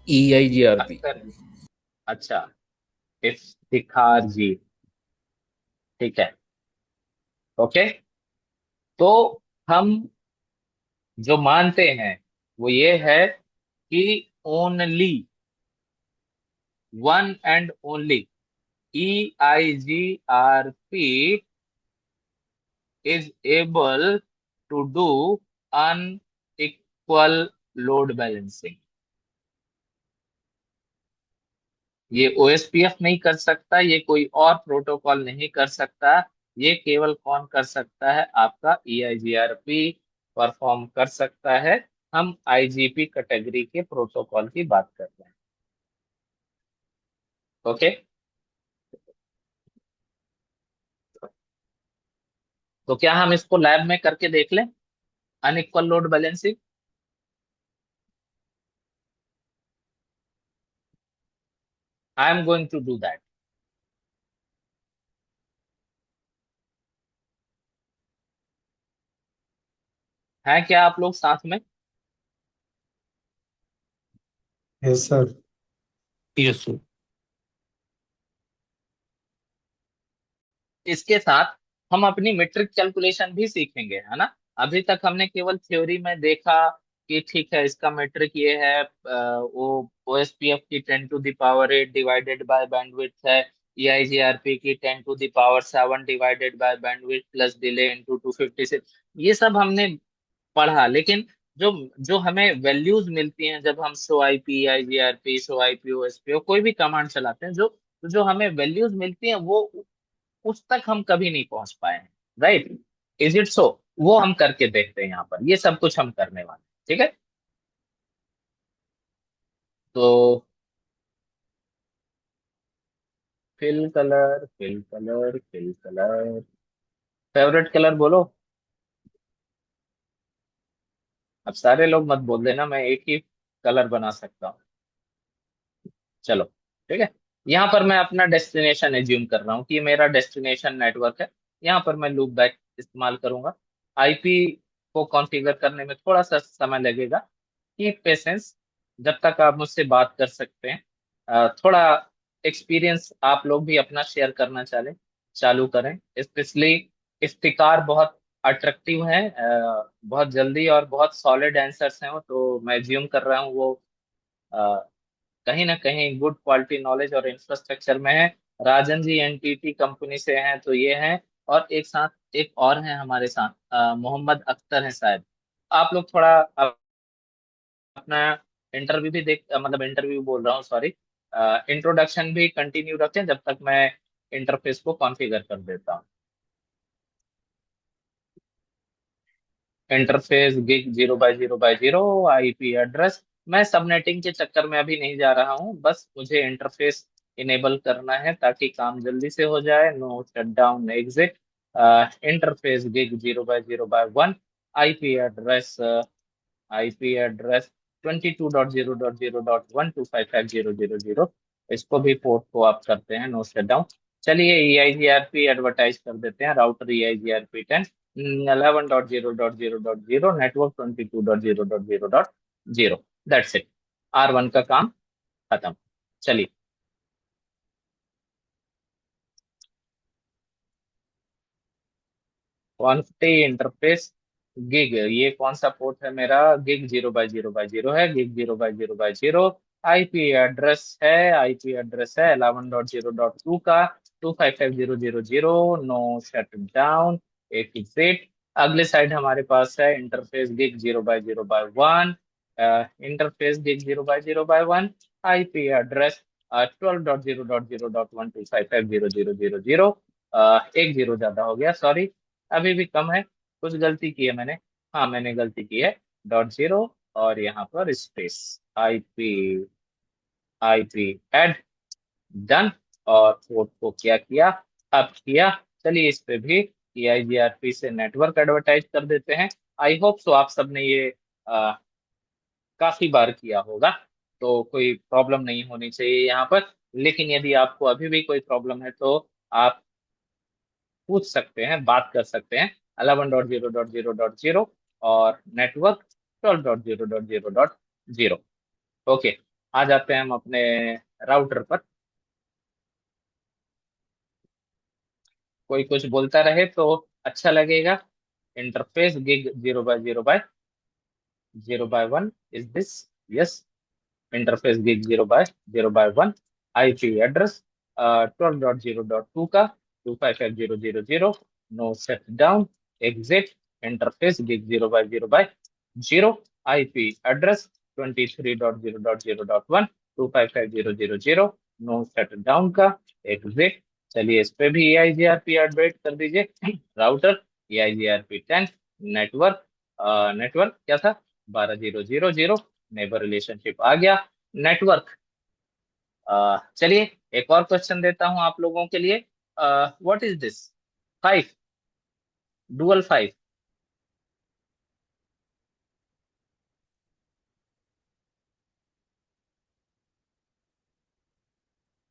EIGRP. अख्तर जी। अच्छा, इफ्तिखार जी। ठीक है। ओके। तो हम जो मानते हैं वो ये है कि only one and only EIGRP is able to do unequal load balancing। ये OSPF नहीं कर सकता, ये कोई और प्रोटोकॉल नहीं कर सकता। ये केवल कौन कर सकता है? आपका EIGRP परफॉर्म कर सकता है। हम IGP कैटेगरी के प्रोटोकॉल की बात कर रहे हैं। ओके। तो क्या हम इसको लैब में करके देख लें, unequal load balancing? I am going to do that. है क्या आप लोग साथ में? Yes, sir. Yes, sir. इसके साथ हम अपनी मेट्रिक कैलकुलेशन भी सीखेंगे, है ना। अभी तक हमने केवल थ्योरी में देखा कि ठीक है, इसका मेट्रिक ये है, वो OSPF की 10⁸ डिवाइडेड बाय बैंडविड्थ है, EIGRP की 10⁻7 divided by bandwidth plus delay into 256। ये सब हमने पढ़ा, लेकिन जो जो हमें वैल्यूज मिलती हैं जब हम show IP IGRP, show IP OSPF कोई भी कमांड चलाते हैं, जो जो हमें वैल्यूज मिलती हैं वो उस तक हम कभी नहीं पहुंच पाए हैं। राइट? Is it so? वो हम करके देखते हैं यहाँ पर, ये सब कुछ हम करने वाले हैं। ठीक है। तो fill colour, fill colour, fill colour, favourite colour बोलो। अब सारे लोग मत बोल देना, मैं एक ही कलर बना सकता हूँ। चलो, ठीक है। यहाँ पर मैं अपना डेस्टिनेशन एज्यूम कर रहा हूँ कि ये मेरा डेस्टिनेशन नेटवर्क है। यहाँ पर मैं लूप बैक इस्तेमाल करूंगा। IP को कॉन्फ़िगर करने में थोड़ा सा समय लगेगा। की पेशेंस, जब तक आप मुझसे बात कर सकते हैं। थोड़ा एक्सपीरियंस आप लोग भी अपना शेयर करना चालू करें। स्पेशली इफ्तिकार बहुत अट्रैक्टिव है, बहुत जल्दी और बहुत सॉलिड आंसर्स हैं वो, तो मैं ज्यूम कर रहा हूँ वो कहीं ना कहीं गुड क्वालिटी नॉलेज और इंफ्रास्ट्रक्चर में है। राजन जी NTT कंपनी से हैं, तो ये हैं। और एक साथ एक और हैं हमारे साथ, मोहम्मद अख्तर हैं शायद। आप लोग थोड़ा अपना इंटरव्यू भी मतलब इंटरव्यू बोल रहा हूँ, सॉरी, इंट्रोडक्शन भी कंटिन्यू रखें जब तक मैं इंटरफेस को कॉन्फ़िगर कर देता हूँ। Interface gig 0/0/0, IP address. मैं सबनेटिंग के चक्कर में अभी नहीं जा रहा हूँ, बस मुझे इंटरफेस इनेबल करना है ताकि काम जल्दी से हो जाए। No shut down exit. Interface gig 0/0/1। IP address, IP address 22.0.0.1255000। इसको भी पोर्ट को आप करते हैं नो शट डाउन। चलिए EIGRP एडवर्टाइज कर देते हैं। Router EIGRP 10 11.0.0.0 network 22.0.0.0। That's it. R1 का काम खत्म। चलिए, क्वांटिटी इंटरफेस गिग, ये कौन सा पोर्ट है मेरा? गिग 0/0/0 है, गिग 0/0/0। IP एड्रेस है, IP एड्रेस है 11.0.2 का 255,000। नो शट डाउन, एक एग्जिट। अगले साइड हमारे पास है interface gig 0/0/1। Interface gig 0/0/1। IP address 12.0.0.1255000। एक जीरो ज्यादा हो गया, सॉरी। अभी भी कम है, कुछ गलती की है मैंने। हाँ, मैंने गलती की है। .0 और यहाँ पर space. IP, IP add, done. और पोर्ट को क्या किया? अब किया। चलिए, इस पे भी EIGRP से नेटवर्क एडवर्टाइज कर देते हैं। आई होप सो आप सबने ये काफी बार किया होगा, तो कोई प्रॉब्लम नहीं होनी चाहिए यहाँ पर। लेकिन यदि आपको अभी भी कोई प्रॉब्लम है तो आप पूछ सकते हैं, बात कर सकते हैं। 11.0.0.0 और नेटवर्क 12.0.0.0। ओके, आ जाते हैं हम अपने राउटर पर। कोई कुछ बोलता रहे तो अच्छा लगेगा। Interface gig 0/0/1 is this? Yes, interface gig 0/0/1। IP address 12.0.2 का 255.0.0.0। No shut down exit. Interface gig 0/0/0। IP address 23.0.0.1 255.0.0.0। No shut down का एग्जिट। चलिए इस पे भी EIGRP अपडेट कर दीजिए। Router EIGRP 10। नेटवर्क नेटवर्क क्या था? 12.0.0.0। नेबर रिलेशनशिप आ गया। नेटवर्क चलिए एक और क्वेश्चन देता हूं आप लोगों के लिए। What is this? 5, डुअल 5।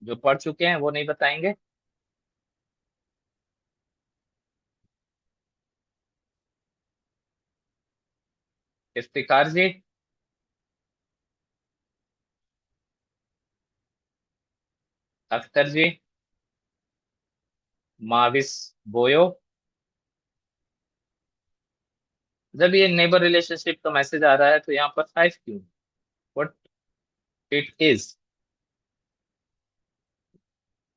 जो पढ़ चुके हैं वो नहीं बताएंगे? इफ्तिकार जी, अख्तर जी, माविस बोयो। जब ये नेबर रिलेशनशिप का मैसेज आ रहा है तो यहाँ पर 5 क्यों? What it is?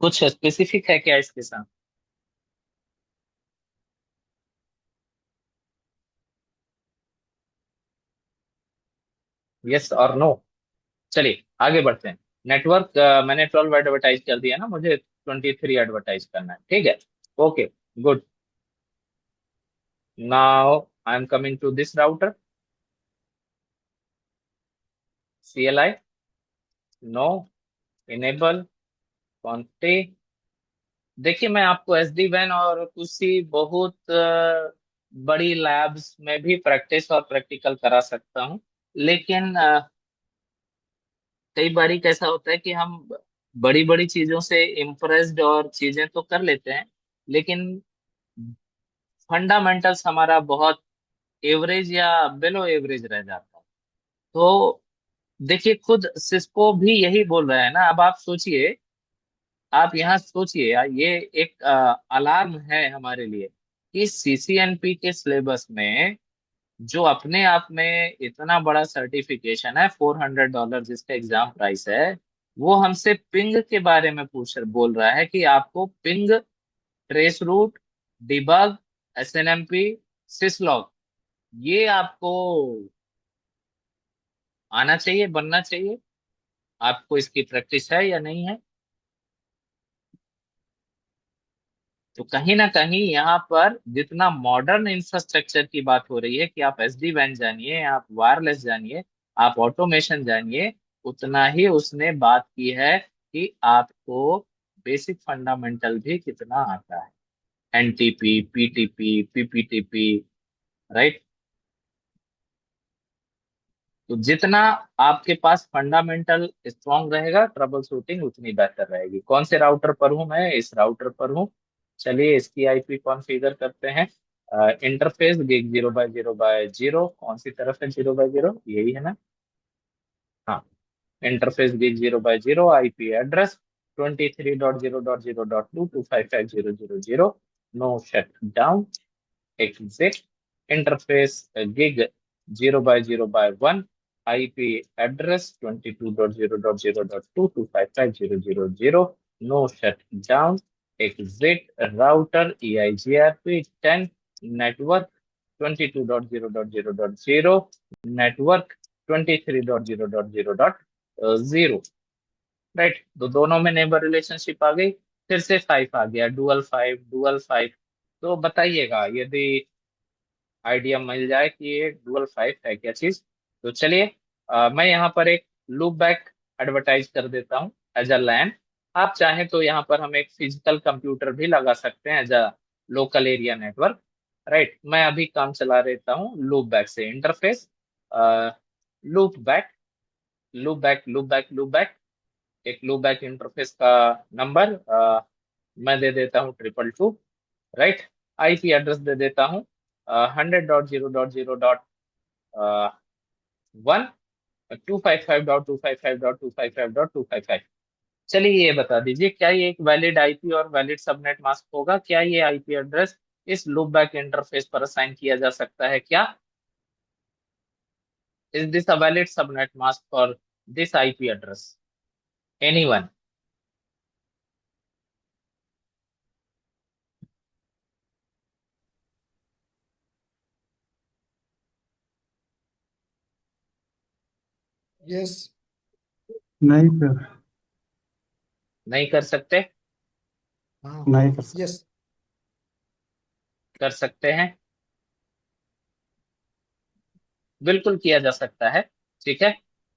कुछ स्पेसिफिक है क्या इसके साथ? यस और नो? चलिए आगे बढ़ते हैं। नेटवर्क मैंने 12 एडवर्टाइज कर दिया ना, मुझे 23 एडवर्टाइज करना है, ठीक है। Okay, good. Now I am coming to this router CLI। No, enable, conf t. देखिए मैं आपको SD-WAN और कुछ सी बहुत बड़ी लैब्स में भी प्रैक्टिस और प्रैक्टिकल करा सकता हूँ। लेकिन कई बारी कैसा होता है कि हम बड़ी बड़ी चीजों से इम्प्रेस्ड और चीजें तो कर लेते हैं, लेकिन फंडामेंटल्स हमारा बहुत एवरेज या बिलो एवरेज रह जाता है। तो देखिए खुद सिस्को भी यही बोल रहा है ना। अब आप सोचिए, आप यहाँ सोचिए, ये एक अलार्म है हमारे लिए कि CCNP के सिलेबस में जो अपने आप में इतना बड़ा सर्टिफिकेशन है, $400 जिसका एग्जाम प्राइस है, वो हमसे पिंग के बारे में बोल रहा है कि आपको ping, trace route, debug, SNMP, syslog, ये आपको आना चाहिए, बनना चाहिए। आपको इसकी प्रैक्टिस है या नहीं है? तो कहीं ना कहीं यहाँ पर जितना मॉडर्न इंफ्रास्ट्रक्चर की बात हो रही है कि आप SD-WAN जानिए, आप वायरलेस जानिए, आप ऑटोमेशन जानिए, उतना ही उसने बात की है कि आपको बेसिक फंडामेंटल भी कितना आता है। NTP, PTP, PPTP, right. तो जितना आपके पास फंडामेंटल स्ट्रांग रहेगा, ट्रबल शूटिंग उतनी बेहतर रहेगी। कौन से राउटर पर हूं मैं? इस राउटर पर हूं। चलिए इसकी IP कॉन्फ़िगर करते हैं। Interface gig 0/0/0। कौन सी तरफ है 0/0? यही है ना? हाँ, interface gig 0/0। IP address 23.0.0.2 255.0.0.0। No shut down exit. Interface gig 0/0/1। IP address 22.0.0.2 255.0.0.0। No shut down exit. Router EIGRP 10। Network 22.0.0.0। Network 23.0.0.0। Right, तो दोनों में नेबर रिलेशनशिप आ गई। फिर से 5 आ गया, डुअल 5, डुअल 5। तो बताइएगा यदि आइडिया मिल जाए कि ये डुअल 5 है क्या चीज। तो चलिए मैं यहाँ पर एक लूप बैक एडवर्टाइज कर देता हूँ एज अ लैन। आप चाहें तो यहाँ पर हम एक फिजिकल कंप्यूटर भी लगा सकते हैं as a local area network. Right, मैं अभी काम चला देता हूँ लूप बैक से। Interface loopback, loopback, loopback, loopback. एक लूप बैक इंटरफेस का नंबर मैं दे देता हूँ 222। राइट, IP एड्रेस दे देता हूँ 100.0.0.1 255.255.255.255। चलिए ये बता दीजिए, क्या ये एक वैलिड आईपी और वैलिड सबनेट मास्क होगा? क्या ये आईपी एड्रेस इस लूपबैक इंटरफेस पर असाइन किया जा सकता है क्या? Is this a valid subnet mask for this IP address? Anyone? Yes. नहीं सर, नहीं कर सकते? नहीं कर सकते। Yes. कर सकते हैं? बिल्कुल किया जा सकता है। ठीक है,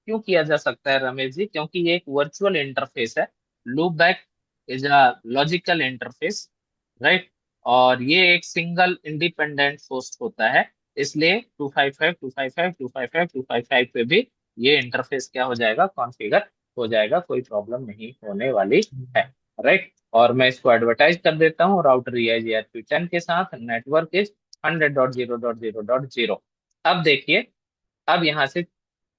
क्यों किया जा सकता है रमेश जी? क्योंकि ये एक वर्चुअल इंटरफेस है। Loop back is a logical interface, right? और ये एक सिंगल इंडिपेंडेंट होस्ट होता है, इसलिए 255 255 255 255 पे भी ये इंटरफेस क्या हो जाएगा? कॉन्फ़िगर हो जाएगा, कोई प्रॉब्लम नहीं होने वाली है, राइट? और मैं इसको एडवर्टाइज कर देता हूँ, राउटर EIGRP10 के साथ नेटवर्क इज 100.0.0.0। अब देखिए, अब यहां से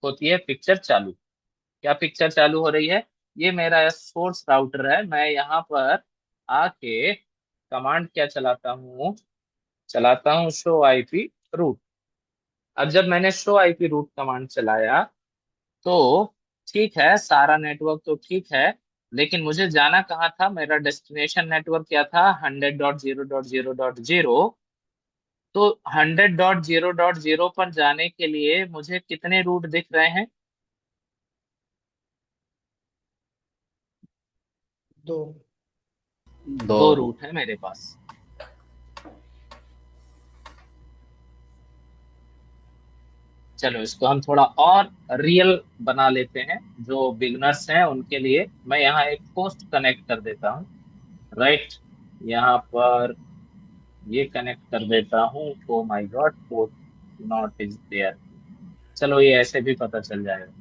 होती है पिक्चर चालू। क्या पिक्चर चालू हो रही है? ये मेरा सोर्स राउटर है, मैं यहाँ पर आके कमांड क्या चलाता हूँ शो आईपी रूट। अब जब मैंने शो आईपी रूट कमांड चलाया तो ठीक है, सारा नेटवर्क तो ठीक है, लेकिन मुझे जाना कहाँ था? मेरा डेस्टिनेशन नेटवर्क क्या था? 100.0.0.0। तो 100.0.0 पर जाने के लिए मुझे कितने रूट दिख रहे हैं? दो। दो दो रूट। रूट है मेरे पास। चलो इसको हम थोड़ा और रियल बना लेते हैं, जो बिगनर्स हैं उनके लिए मैं यहाँ एक पोस्ट कनेक्ट कर देता हूँ, राइट? यहाँ पर ये कनेक्ट कर देता हूँ। Oh my god, port not is there. चलो ये ऐसे भी पता चल जाएगा।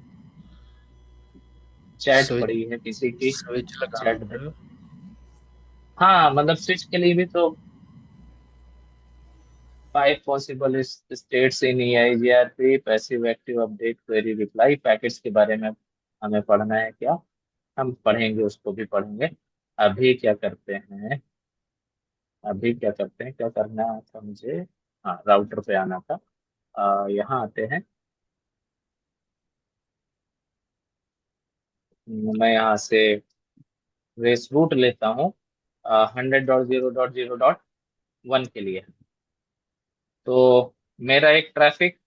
चैट स्विच पड़ी है किसी की, स्विच लगाना चैट देख। पड़ेगा। हाँ मतलब स्विच के लिए भी तो 5 possible states in EIGRP, passive active update query reply packets के बारे में हमें पढ़ना है क्या? हम पढ़ेंगे, उसको भी पढ़ेंगे। अभी क्या करते हैं? क्या करना था मुझे? हाँ, राउटर पे आना था। यहाँ आते हैं। मैं यहाँ से रेस रूट लेता हूँ 100.0.0.1 के लिए। तो मेरा एक ट्रैफिक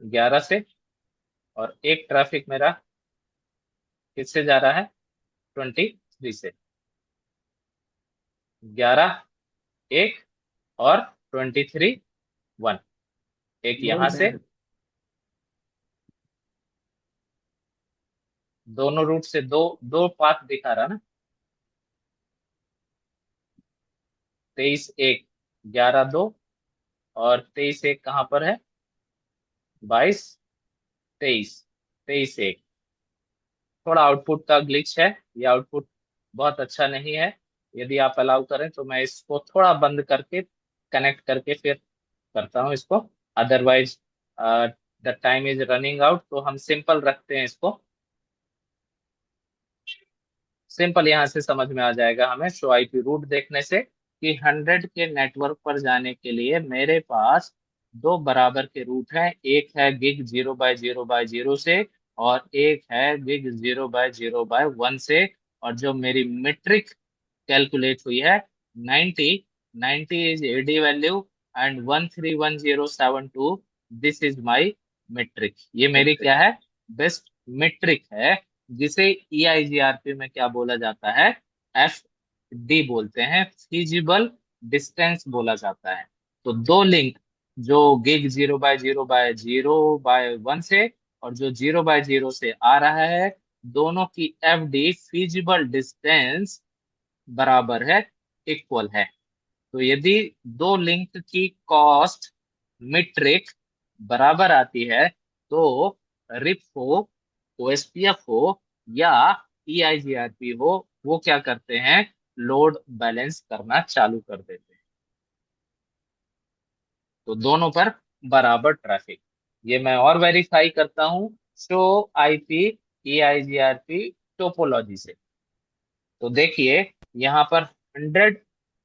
11 से, और एक ट्रैफिक मेरा किससे जा रहा है? 23 से। 11 एक, और 23 1। एक यहाँ से, दोनों रूट से दो दो पाथ दिखा रहा ना। 23 एक, 11 2, और 23 एक कहाँ पर है? 22 23, 23 एक। थोड़ा आउटपुट का ग्लिच है, ये आउटपुट बहुत अच्छा नहीं है। यदि आप अलाउ करें तो मैं इसको थोड़ा बंद करके कनेक्ट करके फिर करता हूँ इसको। Otherwise the time is running out, तो हम सिंपल रखते हैं इसको। सिंपल यहाँ से समझ में आ जाएगा हमें शो आईपी रूट देखने से कि 100 के नेटवर्क पर जाने के लिए मेरे पास दो बराबर के रूट हैं। एक है गिग 0/0/0 से, और एक है गिग 0/0/1 से। और जो मेरी मीट्रिक कैलकुलेट हुई है 90, 90 is AD value, and 131072, this is my metric. ये मेरी क्या है? बेस्ट मीट्रिक है, जिसे EIGRP में क्या बोला जाता है? FD बोलते हैं, फिजिबल डिस्टेंस बोला जाता है। तो दो लिंक, जो गिग 0/0/0/1 से, और जो 0/0 से आ रहा है, दोनों की FD फिजिबल डिस्टेंस बराबर है, इक्वल है। तो यदि दो लिंक की कॉस्ट मीट्रिक बराबर आती है, तो रिप हो, OSPF हो, या EIGRP हो, वो क्या करते हैं? लोड बैलेंस करना चालू कर देते हैं। तो दोनों पर बराबर ट्रैफिक। ये मैं और वेरीफाई करता हूं शो आईपी EIGRP टोपोलॉजी से। तो देखिए यहाँ पर 100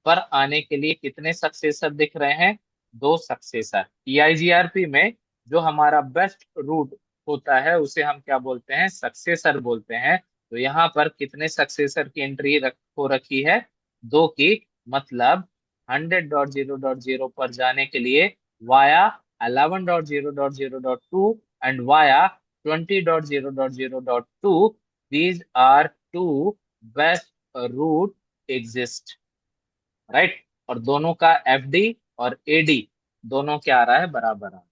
पर आने के लिए कितने सक्सेसर दिख रहे हैं? 2 सक्सेसर। EIGRP में जो हमारा बेस्ट रूट होता है उसे हम क्या बोलते हैं? सक्सेसर बोलते हैं। तो यहाँ पर कितने सक्सेसर की एंट्री हो रखी है? 2 की। मतलब 100.0.0 पर जाने के लिए via 11.0.0.2 and via 20.0.0.2, these are two best route exist, right. और दोनों का FD और AD दोनों क्या आ रहा है? बराबर आ रहा है।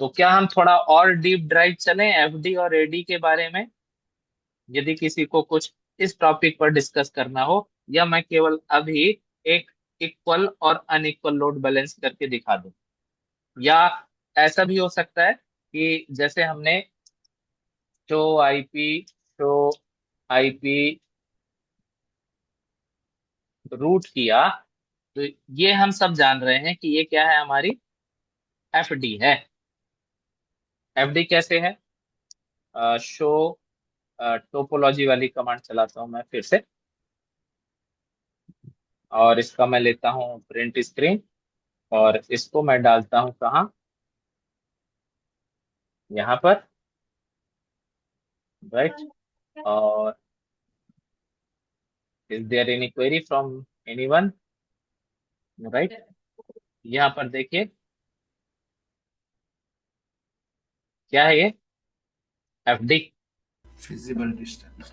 तो क्या हम थोड़ा और डीप ड्राइव चलें FD और AD के बारे में, यदि किसी को कुछ इस टॉपिक पर डिस्कस करना हो, या मैं केवल अभी एक इक्वल और अनइक्वल लोड बैलेंस करके दिखा दूं? या ऐसा भी हो सकता है कि जैसे हमने शो आईपी रूट किया, तो ये हम सब जान रहे हैं कि ये क्या है? हमारी FD है। FD कैसे है? शो टोपोलॉजी वाली कमांड चलाता हूं मैं फिर से, और इसका मैं लेता हूं प्रिंट स्क्रीन, और इसको मैं डालता हूं कहाँ? यहाँ पर, राइट। और is there any query from anyone? Right. यहाँ पर देखिए क्या है ये? FD, Feasible distance.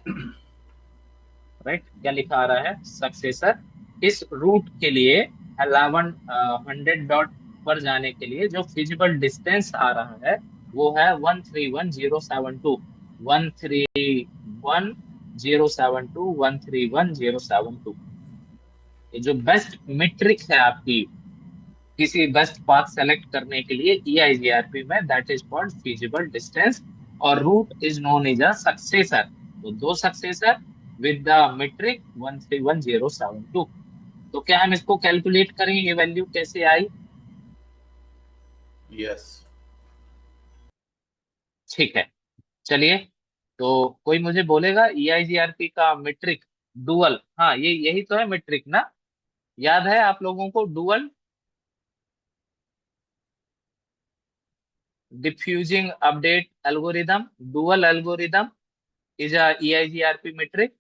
राइट। क्या लिखा आ रहा है? सक्सेसर इस रूट के लिए 100 डॉट पर जाने के लिए जो फिजिबल डिस्टेंस आ रहा है वो है 131072, 131072, 131072। ये जो बेस्ट मेट्रिक है आपकी किसी बेस्ट पाथ सेलेक्ट करने के लिए EIGRP में, that is called feasible distance, और route is known as a successor. तो 2 सक्सेसर विद द मेट्रिक 131072। तो क्या हम इसको कैलकुलेट करें? ये वैल्यू कैसे आई? Yes. ठीक है, चलिए। तो कोई मुझे बोलेगा EIGRP का मेट्रिक डुअल, हाँ ये यही तो है मेट्रिक ना? याद है आप लोगों को dual? Diffusing update algorithm, dual algorithm is a EIGRP metric।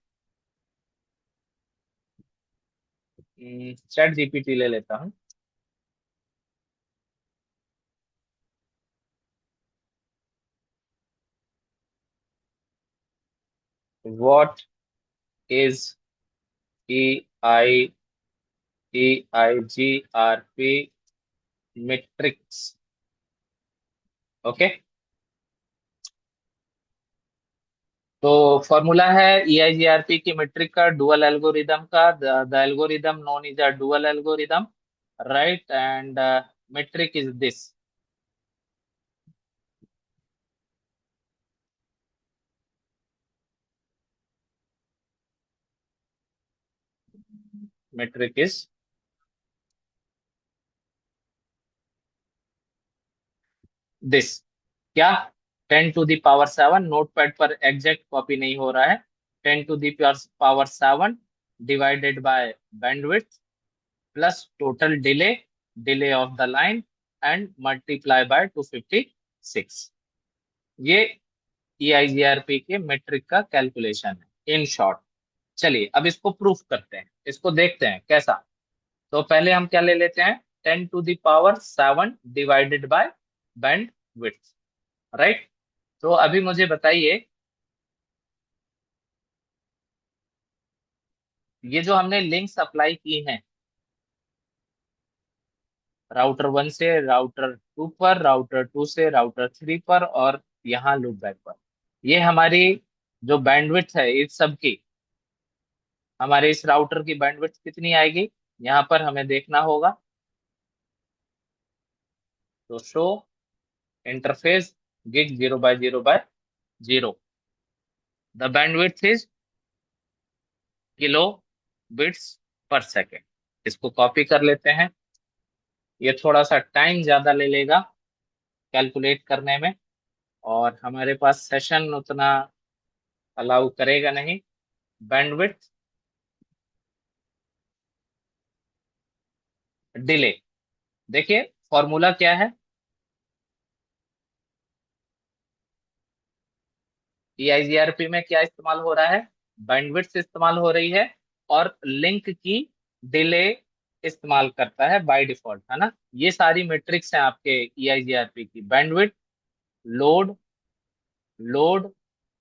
Chat GPT ले लेता हूँ। What is EI EIGRP metrics? Okay, तो फॉर्मूला है EIGRP की मेट्रिक का, डुअल एल्गोरिदम का, the algorithm known is a dual algorithm, right. And metric is this. Metric is this. क्या? 10⁻⁷, notepad पर एग्जैक्ट कॉपी नहीं हो रहा है। 10⁻⁷ divided by bandwidth plus total delay, delay of the line, and multiply by 256। ये EIGRP के metric का calculation है इन शॉर्ट। चलिए अब इसको प्रूफ करते हैं, इसको देखते हैं कैसा। तो पहले हम क्या ले लेते हैं? 10⁻⁷ divided by band width, right. तो अभी मुझे बताइए, ये जो हमने लिंक्स अप्लाई की हैं राउटर 1 से राउटर 2 पर, राउटर 2 से राउटर 3 पर, और यहाँ लूप बैक पर, ये हमारी जो बैंडविड्थ है इस सब की, हमारे इस राउटर की बैंडविड्थ कितनी आएगी? यहाँ पर हमें देखना होगा। तो show interface gig 0/0/0, the bandwidth is kilo bits पर सेकेंड। इसको कॉपी कर लेते हैं, ये थोड़ा सा टाइम ज्यादा ले लेगा कैलकुलेट करने में, और हमारे पास सेशन उतना अलाउ करेगा नहीं। बैंडविड्थ, डिले, देखिए फॉर्मूला क्या है, EIGRP में क्या इस्तेमाल हो रहा है, बैंडविड्थ इस्तेमाल हो रही है, और लिंक की डिले इस्तेमाल करता है बाय डिफॉल्ट, है ना। ये सारी मैट्रिक्स हैं आपके EIGRP की, bandwidth, load, load,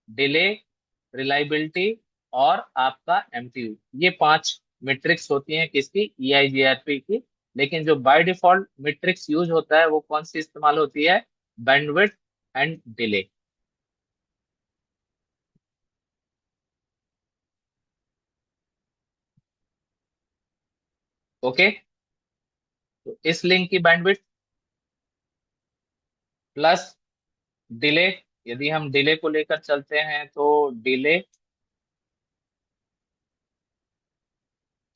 delay, reliability, और आपका MTU, ये 5 मैट्रिक्स होती हैं किसकी, EIGRP की। लेकिन जो बाय डिफॉल्ट मैट्रिक्स यूज होता है वो कौन सी इस्तेमाल होती है, बैंडविड्थ एंड डिले। ओके, तो इस लिंक की बैंडविड्थ प्लस डिले, यदि हम डिले को लेकर चलते हैं तो डिले,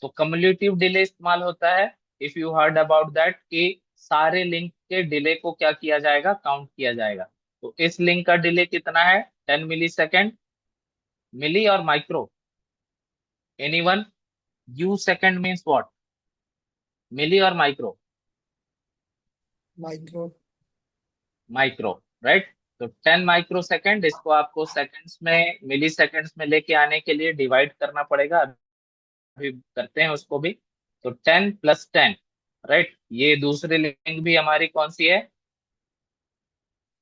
तो कम्युलेटिव डिले इस्तेमाल होता है। If you heard about that, कि सारे लिंक के डिले को क्या किया जाएगा, काउंट किया जाएगा। तो इस लिंक का डिले कितना है, 10 मिली सेकेंड, मिली और micro, anyone, you second means what, milli और माइक्रो, Micro. Micro, right. तो 10 माइक्रो सेकेंड, इसको आपको सेकंड्स में, मिली सेकेंड्स में लेके आने के लिए डिवाइड करना पड़ेगा, अभी करते हैं उसको भी। तो 10 + 10, राइट। ये दूसरी लिंक भी हमारी कौन सी है,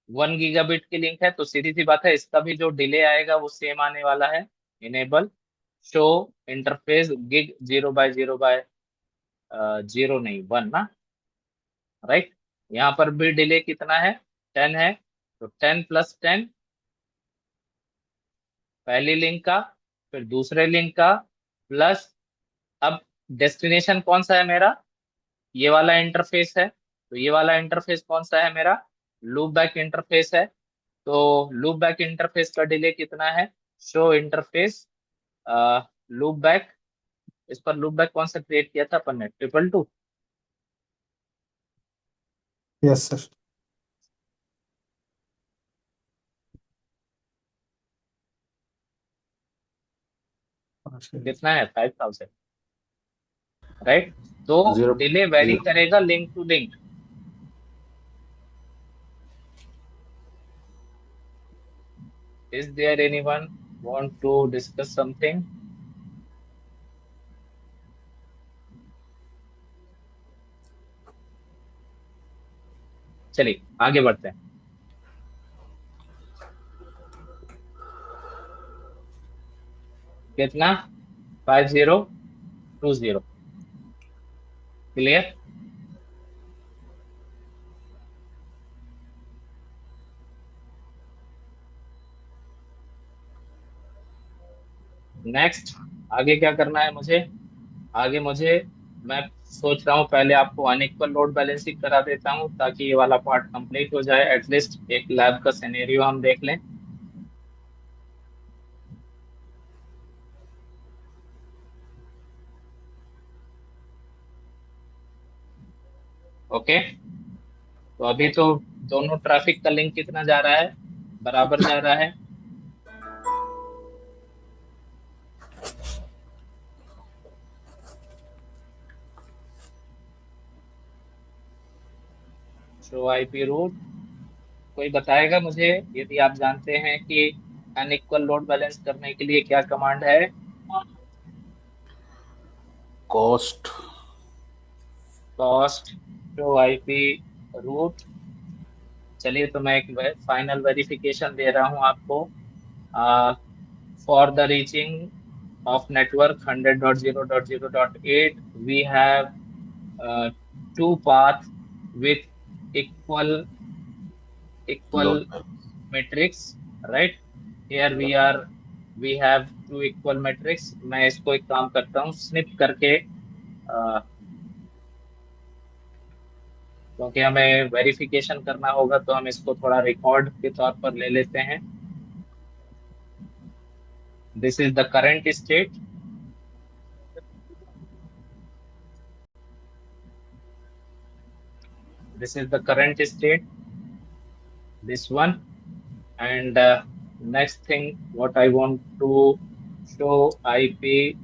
1 गीगाबिट की लिंक है, तो सीधी सी बात है इसका भी जो डिले आएगा वो सेम आने वाला है, इनेबल शो इंटरफेस गिग 0/0/0 नहीं 1 ना, राइट। यहाँ पर भी डिले कितना है, 10 है, तो 10 + 10, पहली लिंक का, फिर दूसरे लिंक का, प्लस, अब डेस्टिनेशन कौन सा है मेरा, ये वाला इंटरफेस है, तो ये वाला इंटरफेस कौन सा है मेरा, लूप बैक इंटरफेस है। तो लूप बैक इंटरफेस का डिले कितना है, शो इंटरफेस लूप बैक, इस पर लूप बैक कौन सा क्रिएट किया था अपन ने, 222। Yes, sir. कितना है, 5000, राइट। तो Zero, डिले वेरी zero. करेगा link to link. Is there anyone want to discuss something, चलिए आगे बढ़ते हैं। कितना, 5020, क्लियर। नेक्स्ट, आगे क्या करना है मुझे, आगे मुझे, मैं सोच रहा हूँ पहले आपको अनइक्वल लोड बैलेंसिंग करा देता हूँ ताकि ये वाला पार्ट कंप्लीट हो जाए, एटलीस्ट एक लैब का सिनेरियो हम देख लें। ओके, तो अभी तो दोनों ट्रैफिक का लिंक कितना जा रहा है, बराबर जा रहा है। शो IP रूट, कोई बताएगा मुझे, यदि आप जानते हैं कि अनइक्वल लोड बैलेंस करने के लिए क्या कमांड है, Cost. Cost show IP route. चलिए, तो मैं एक फाइनल वेरिफिकेशन दे रहा हूँ आपको। For the reaching of network 100.0.0.8, we have two paths with equal Load. matrix, right? Here we have two equal matrix. मैं इसको एक काम करता हूँ स्निप करके, क्योंकि हमें वेरिफिकेशन करना होगा तो हम इसको थोड़ा रिकॉर्ड के तौर पर ले लेते हैं। This is the current state, This is the current state, this one. And next thing what I want to show, IP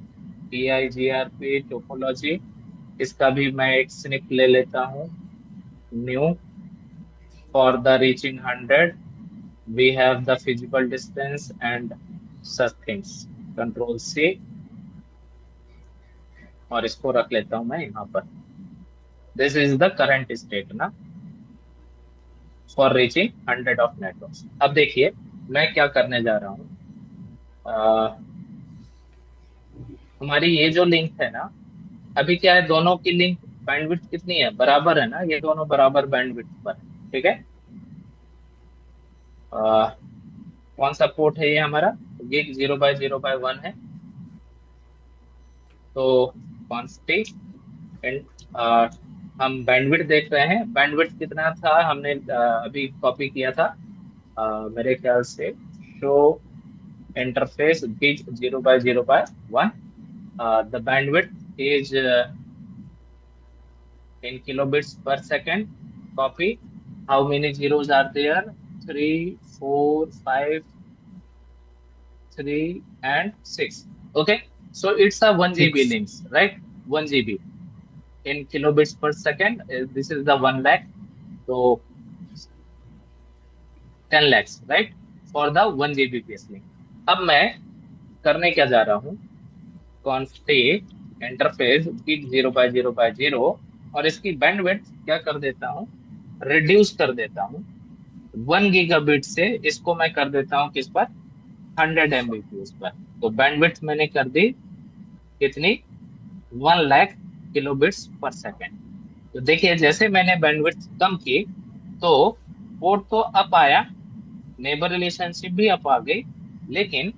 EIGRP topology, इसका भी मैं एक स्निप ले लेता हूँ. New, for the reaching 100 we have the feasible distance and such things. Control C, और इसको रख लेता हूं मैं यहाँ पर. This is the current state ना, for reaching 100 of networks. अब देखिए मैं क्या करने जा रहा हूँ. हमारी ये जो लिंक है ना, अभी क्या है, दोनों की लिंक बैंडविड्थ कितनी है, बराबर है ना, ये दोनों बराबर बैंडविड्थ पर है. ठीक है. कौन सा पोर्ट है ये हमारा, गिग 0/0/1 है. तो क्वांटिटी एंड हम बैंडविड्थ देख रहे हैं. बैंडविड्थ कितना था, हमने अभी कॉपी किया था मेरे ख्याल से. Show interface gig 0/0/1. The bandwidth is in kilobits per second. Copy. How many zeros are there? 3, 4, 5, 3, and 6. Okay. So it's a 1 GB links, right? 1 GB in kilobits per second. This is the 1 lakh. So 10 lakhs, right? For the 1 Gbps link. अब मैं करने क्या जा रहा हूँ, config interface gig 0/0/0 और इसकी bandwidth क्या कर देता हूँ, रिड्यूस कर देता हूँ. 1 गीगाबिट से इसको मैं कर देता हूँ किस पर, 100 Mbps पर. तो बैंडविड्थ मैंने कर दी कितनी, 1 लाख किलोबिट्स पर सेकेंड. तो देखिए जैसे मैंने बैंडविड्थ कम की तो पोर्ट तो अप आया, नेबर रिलेशनशिप भी अप आ गई. लेकिन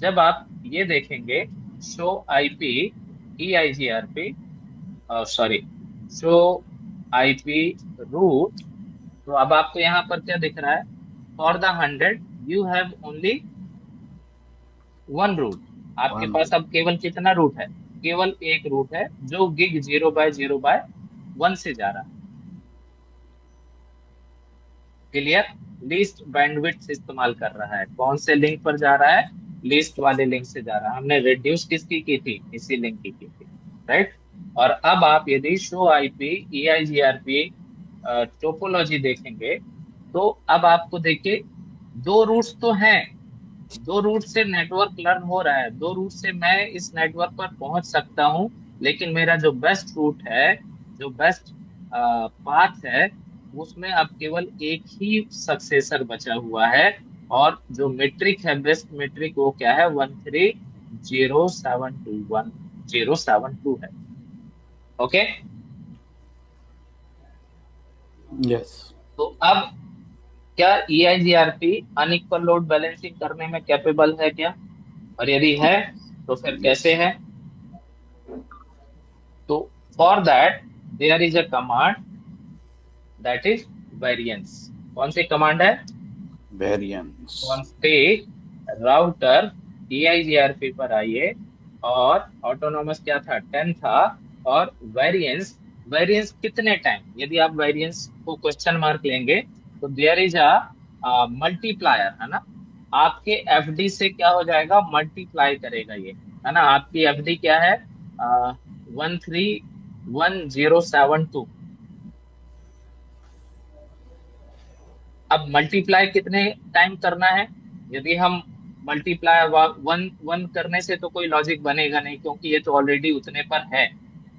जब आप ये देखेंगे show IP EIGRP, sorry show IP route, तो अब आपको यहाँ पर क्या दिख रहा है, for the 100 you have only 1 route. आपके पास अब केवल कितना रूट है, केवल एक रूट है जो गिग 0/0/1 से जा रहा है. क्लियर. लीस्ट बैंडविड्थ इस्तेमाल कर रहा है. कौन से लिंक पर जा रहा है, लीस्ट वाले लिंक से जा रहा है. हमने रिड्यूस किसकी की थी, इसी लिंक की थी, राइट. और अब आप यदि शो IP EIGRP टोपोलॉजी देखेंगे तो अब आपको देखिए 2 रूट्स तो हैं, 2 रूट से नेटवर्क लर्न हो रहा है, 2 रूट से मैं इस नेटवर्क पर पहुंच सकता हूं. लेकिन मेरा जो बेस्ट रूट है, जो बेस्ट पाथ है, उसमें अब केवल एक ही सक्सेसर बचा हुआ है. और जो मेट्रिक है, बेस्ट मेट्रिक, वो क्या है, 130721 है. ओके. Yes. तो अब क्या EIGRP अनइक्वल लोड बैलेंसिंग करने में कैपेबल है क्या, और यदि है तो फिर कैसे है. तो for that there is a command, that is variance. कौन सी कमांड है, Variance. कॉन्फिग राउटर EIGRP पर आइए, और ऑटोनॉमस क्या था, 10 था, और वेरिएंस, वेरिएंस कितने टाइम, यदि आप वेरिएंस को क्वेश्चन मार्क लेंगे तो देयर इज अ मल्टीप्लायर, है ना. आपके FD से क्या हो जाएगा, मल्टीप्लाई करेगा ये, है ना. आपकी FD क्या है, 131072. अब मल्टीप्लाई कितने टाइम करना है, यदि हम मल्टीप्लाई 1 करने से तो कोई लॉजिक बनेगा नहीं, क्योंकि ये तो ऑलरेडी उतने पर है.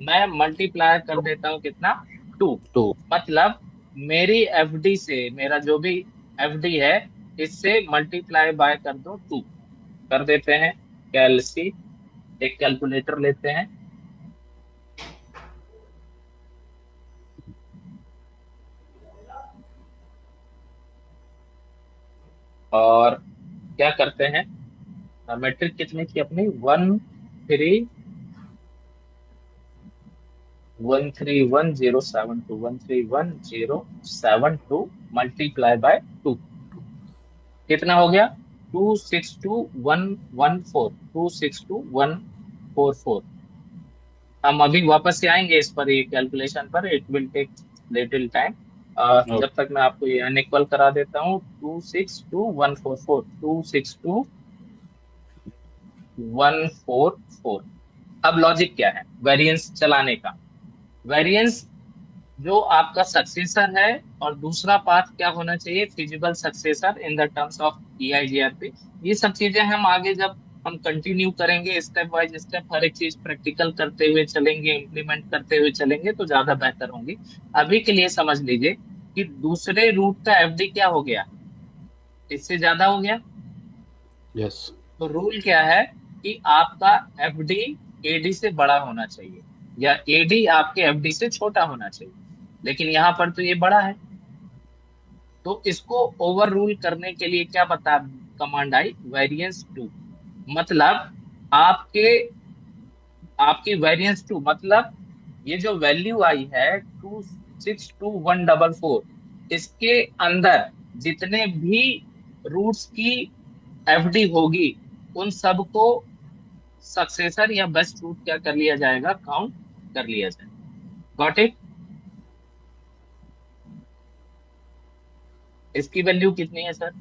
मैं मल्टीप्लाई कर देता हूँ कितना, 2. मतलब मेरी FD से, मेरा जो भी FD है, इससे मल्टीप्लाई बाय कर दो 2. कर देते हैं कैलसी, एक कैलकुलेटर लेते हैं. और क्या करते हैं, मैट्रिक कितने की अपनी, 1311072 मल्टीप्लाई बाय 2 कितना हो गया, 262114. हम अभी वापस से आएंगे इस पर, ये कैलकुलेशन पर, it will take little time. जब तक मैं आपको ये अनइक्वल करा देता हूँ, 262,144, 262,144। अब लॉजिक क्या है वेरिएंस चलाने का? वेरिएंस जो आपका सक्सेसर है, और दूसरा पाथ क्या होना चाहिए, feasible successor in the terms of EIGRP। ये सब चीजें हम आगे जब हम कंटिन्यू करेंगे, स्टेप बाय स्टेप हर एक चीज प्रैक्टिकल करते हुए चलेंगे, इम्प्लीमेंट करते हुए चलेंगे, तो ज्यादा बेहतर होंगी। अभी के लिए समझ लीजिए कि दूसरे रूट का FD क्या हो गया, इससे ज्यादा हो गया। Yes. तो रूल क्या है कि आपका FD AD से बड़ा होना चाहिए, या AD आपके FD से छोटा होना चाहिए। लेकिन यहाँ पर तो ये बड़ा है, तो इसको ओवर रूल करने के लिए क्या बता कमांड आई, वेरिएंस टू। मतलब आपके आपकी वेरिएंस टू, मतलब ये जो वैल्यू आई है 262,144, इसके अंदर जितने भी रूट्स की FD होगी, उन सबको सक्सेसर या बेस्ट रूट क्या कर लिया जाएगा, काउंट कर लिया जाएगा। Got it? इसकी वैल्यू कितनी है सर?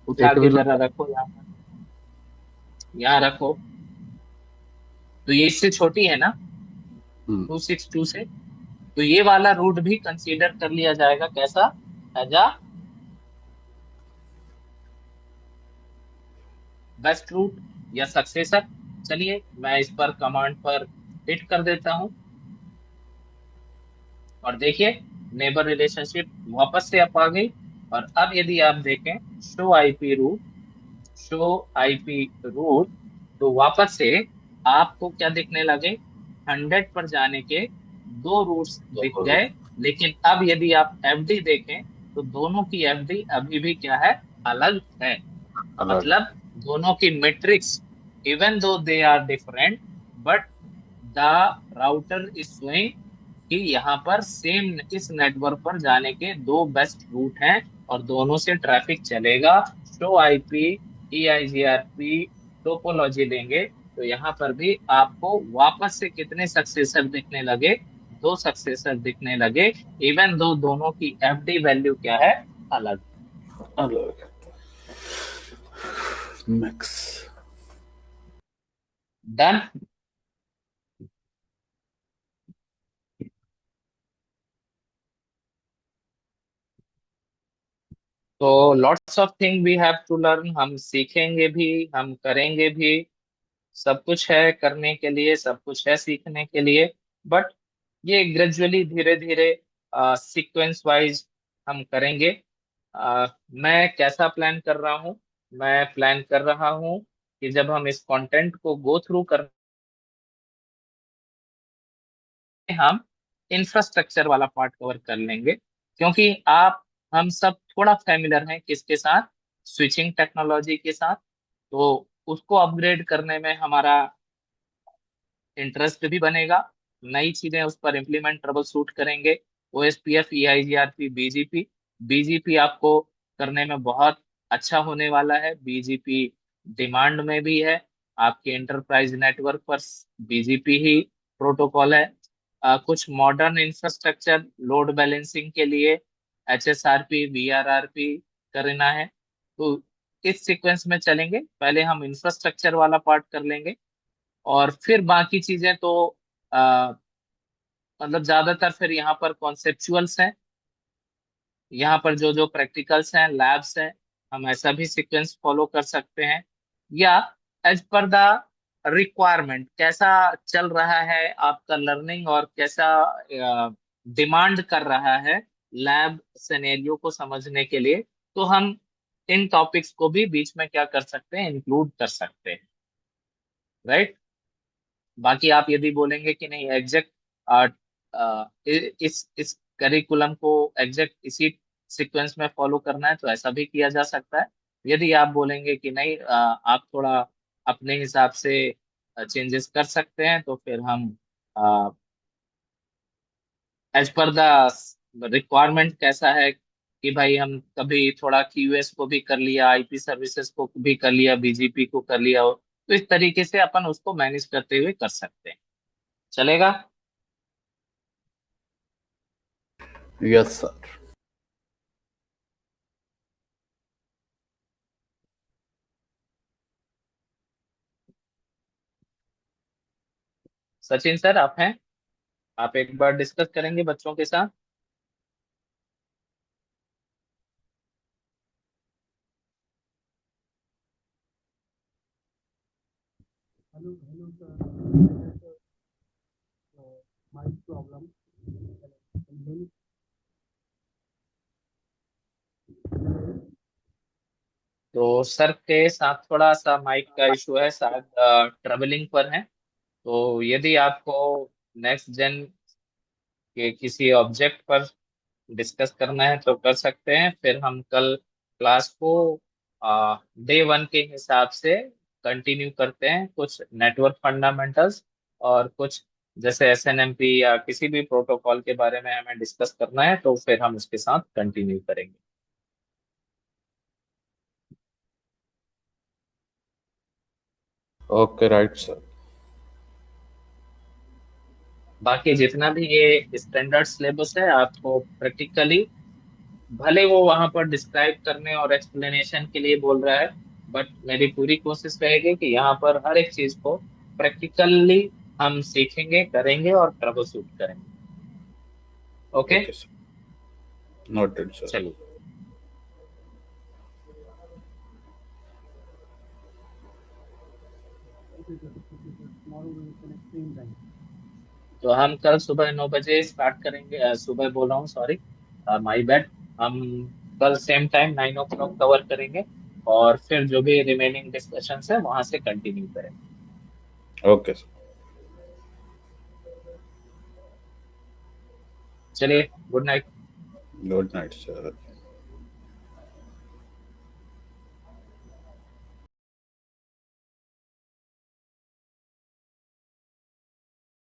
उठा It के will. जरा रखो यहाँ पर, यहाँ रखो। तो ये इससे छोटी है ना, 262 से, तो ये वाला रूट भी कंसीडर कर लिया जाएगा कैसा, एज अ बेस्ट रूट या सक्सेसर। चलिए मैं इस पर कमांड पर हिट कर देता हूं, और देखिए नेबर रिलेशनशिप वापस से अप आ गई। और अब यदि आप देखें शो आईपी रूट, तो वापस से आपको क्या दिखने लगे, 100 पर जाने के दो रूट्स दिख गए। लेकिन अब यदि आप FD देखें, तो दोनों की FD अभी भी क्या है, अलग है। अलग. मतलब दोनों की metrics, even though they are different, but the router is showing कि यहाँ पर सेम इस नेटवर्क पर जाने के दो बेस्ट रूट हैं, और दोनों से ट्रैफिक चलेगा। शो आईपी EIGRP टोपोलॉजी लेंगे, तो यहाँ पर भी आपको वापस से कितने सक्सेसर दिखने लगे, दो सक्सेसर दिखने लगे, इवन दो दोनों की FD वैल्यू क्या है, अलग। अलग. Max. डन। तो lots of thing we have to learn, हम सीखेंगे भी, हम करेंगे भी। सब कुछ है करने के लिए, सब कुछ है सीखने के लिए, बट ये ग्रेजुअली धीरे धीरे सीक्वेंस वाइज हम करेंगे। मैं कैसा प्लान कर रहा हूँ, मैं प्लान कर रहा हूँ कि जब हम इस कंटेंट को गो थ्रू कर, हम इंफ्रास्ट्रक्चर वाला पार्ट कवर कर लेंगे। क्योंकि आप हम सब थोड़ा फैमिलियर हैं किसके साथ, स्विचिंग टेक्नोलॉजी के साथ। तो उसको अपग्रेड करने में हमारा इंटरेस्ट भी बनेगा, नई चीजें उस पर इम्प्लीमेंट ट्रबल शूट करेंगे। OSPF EIGRP BGP, BGP आपको करने में बहुत अच्छा होने वाला है। BGP डिमांड में भी है, आपके एंटरप्राइज नेटवर्क पर BGP ही प्रोटोकॉल है। कुछ मॉडर्न इंफ्रास्ट्रक्चर लोड बैलेंसिंग के लिए HSRP VRRP करना है। तो इस सीक्वेंस में चलेंगे, पहले हम इंफ्रास्ट्रक्चर वाला पार्ट कर लेंगे, और फिर बाकी चीजें तो आ, मतलब ज्यादातर फिर यहाँ पर कॉन्सेप्चुअल्स हैं, यहाँ पर जो जो प्रैक्टिकल्स हैं, लैब्स हैं, हम ऐसा भी सीक्वेंस फॉलो कर सकते हैं। या एज पर द रिक्वायरमेंट कैसा चल रहा है आपका लर्निंग, और कैसा डिमांड कर रहा है लैब सिनेरियो को समझने के लिए, तो हम इन टॉपिक्स को भी बीच में क्या कर सकते हैं, इंक्लूड कर सकते हैं। राइट? बाकी आप यदि बोलेंगे कि नहीं एग्जैक्ट इस करिकुलम को एग्जैक्ट इसी सीक्वेंस में फॉलो करना है, तो ऐसा भी किया जा सकता है। यदि आप बोलेंगे कि नहीं आप थोड़ा अपने हिसाब से चेंजेस कर सकते हैं, तो फिर हम एज पर द रिक्वायरमेंट कैसा है कि भाई हम कभी थोड़ा QS को भी कर लिया, IP सर्विसेज को भी कर लिया, BGP को कर लिया हो, तो इस तरीके से अपन उसको मैनेज करते हुए कर सकते हैं। चलेगा? Yes, sir. सचिन सर आप हैं? आप एक बार डिस्कस करेंगे बच्चों के साथ? Hello sir, mic problem. तो सर के साथ थोड़ा सा माइक का इशू है, शायद ट्रेवलिंग पर है। तो यदि आपको नेक्स्ट जेन के किसी ऑब्जेक्ट पर डिस्कस करना है तो कर सकते हैं, फिर हम कल क्लास को डे 1 के हिसाब से कंटिन्यू करते हैं। कुछ नेटवर्क फंडामेंटल्स और कुछ जैसे एसएनएमपी या किसी भी प्रोटोकॉल के बारे में हमें डिस्कस करना है, तो फिर हम उसके साथ कंटिन्यू करेंगे। Okay, right, sir. बाकी जितना भी ये स्टैंडर्ड सिलेबस है, आपको प्रैक्टिकली, भले वो वहां पर डिस्क्राइब करने और एक्सप्लेनेशन के लिए बोल रहा है, बट मेरी पूरी कोशिश रहेगी कि यहाँ पर हर एक चीज को प्रैक्टिकली हम सीखेंगे, करेंगे और ट्रबल शूट करेंगे। Okay, Okay, sir. Noted, sir. चलिए। तो हम कल सुबह 9 बजे स्टार्ट करेंगे, सुबह बोल रहा हूँ, सॉरी, माई बैड। हम कल सेम टाइम 9 o'clock कवर करेंगे और फिर जो भी रिमेनिंग डिस्कशन है वहां से कंटिन्यू करेंगे। Okay, sir. चलिए, good night. Good night, sir.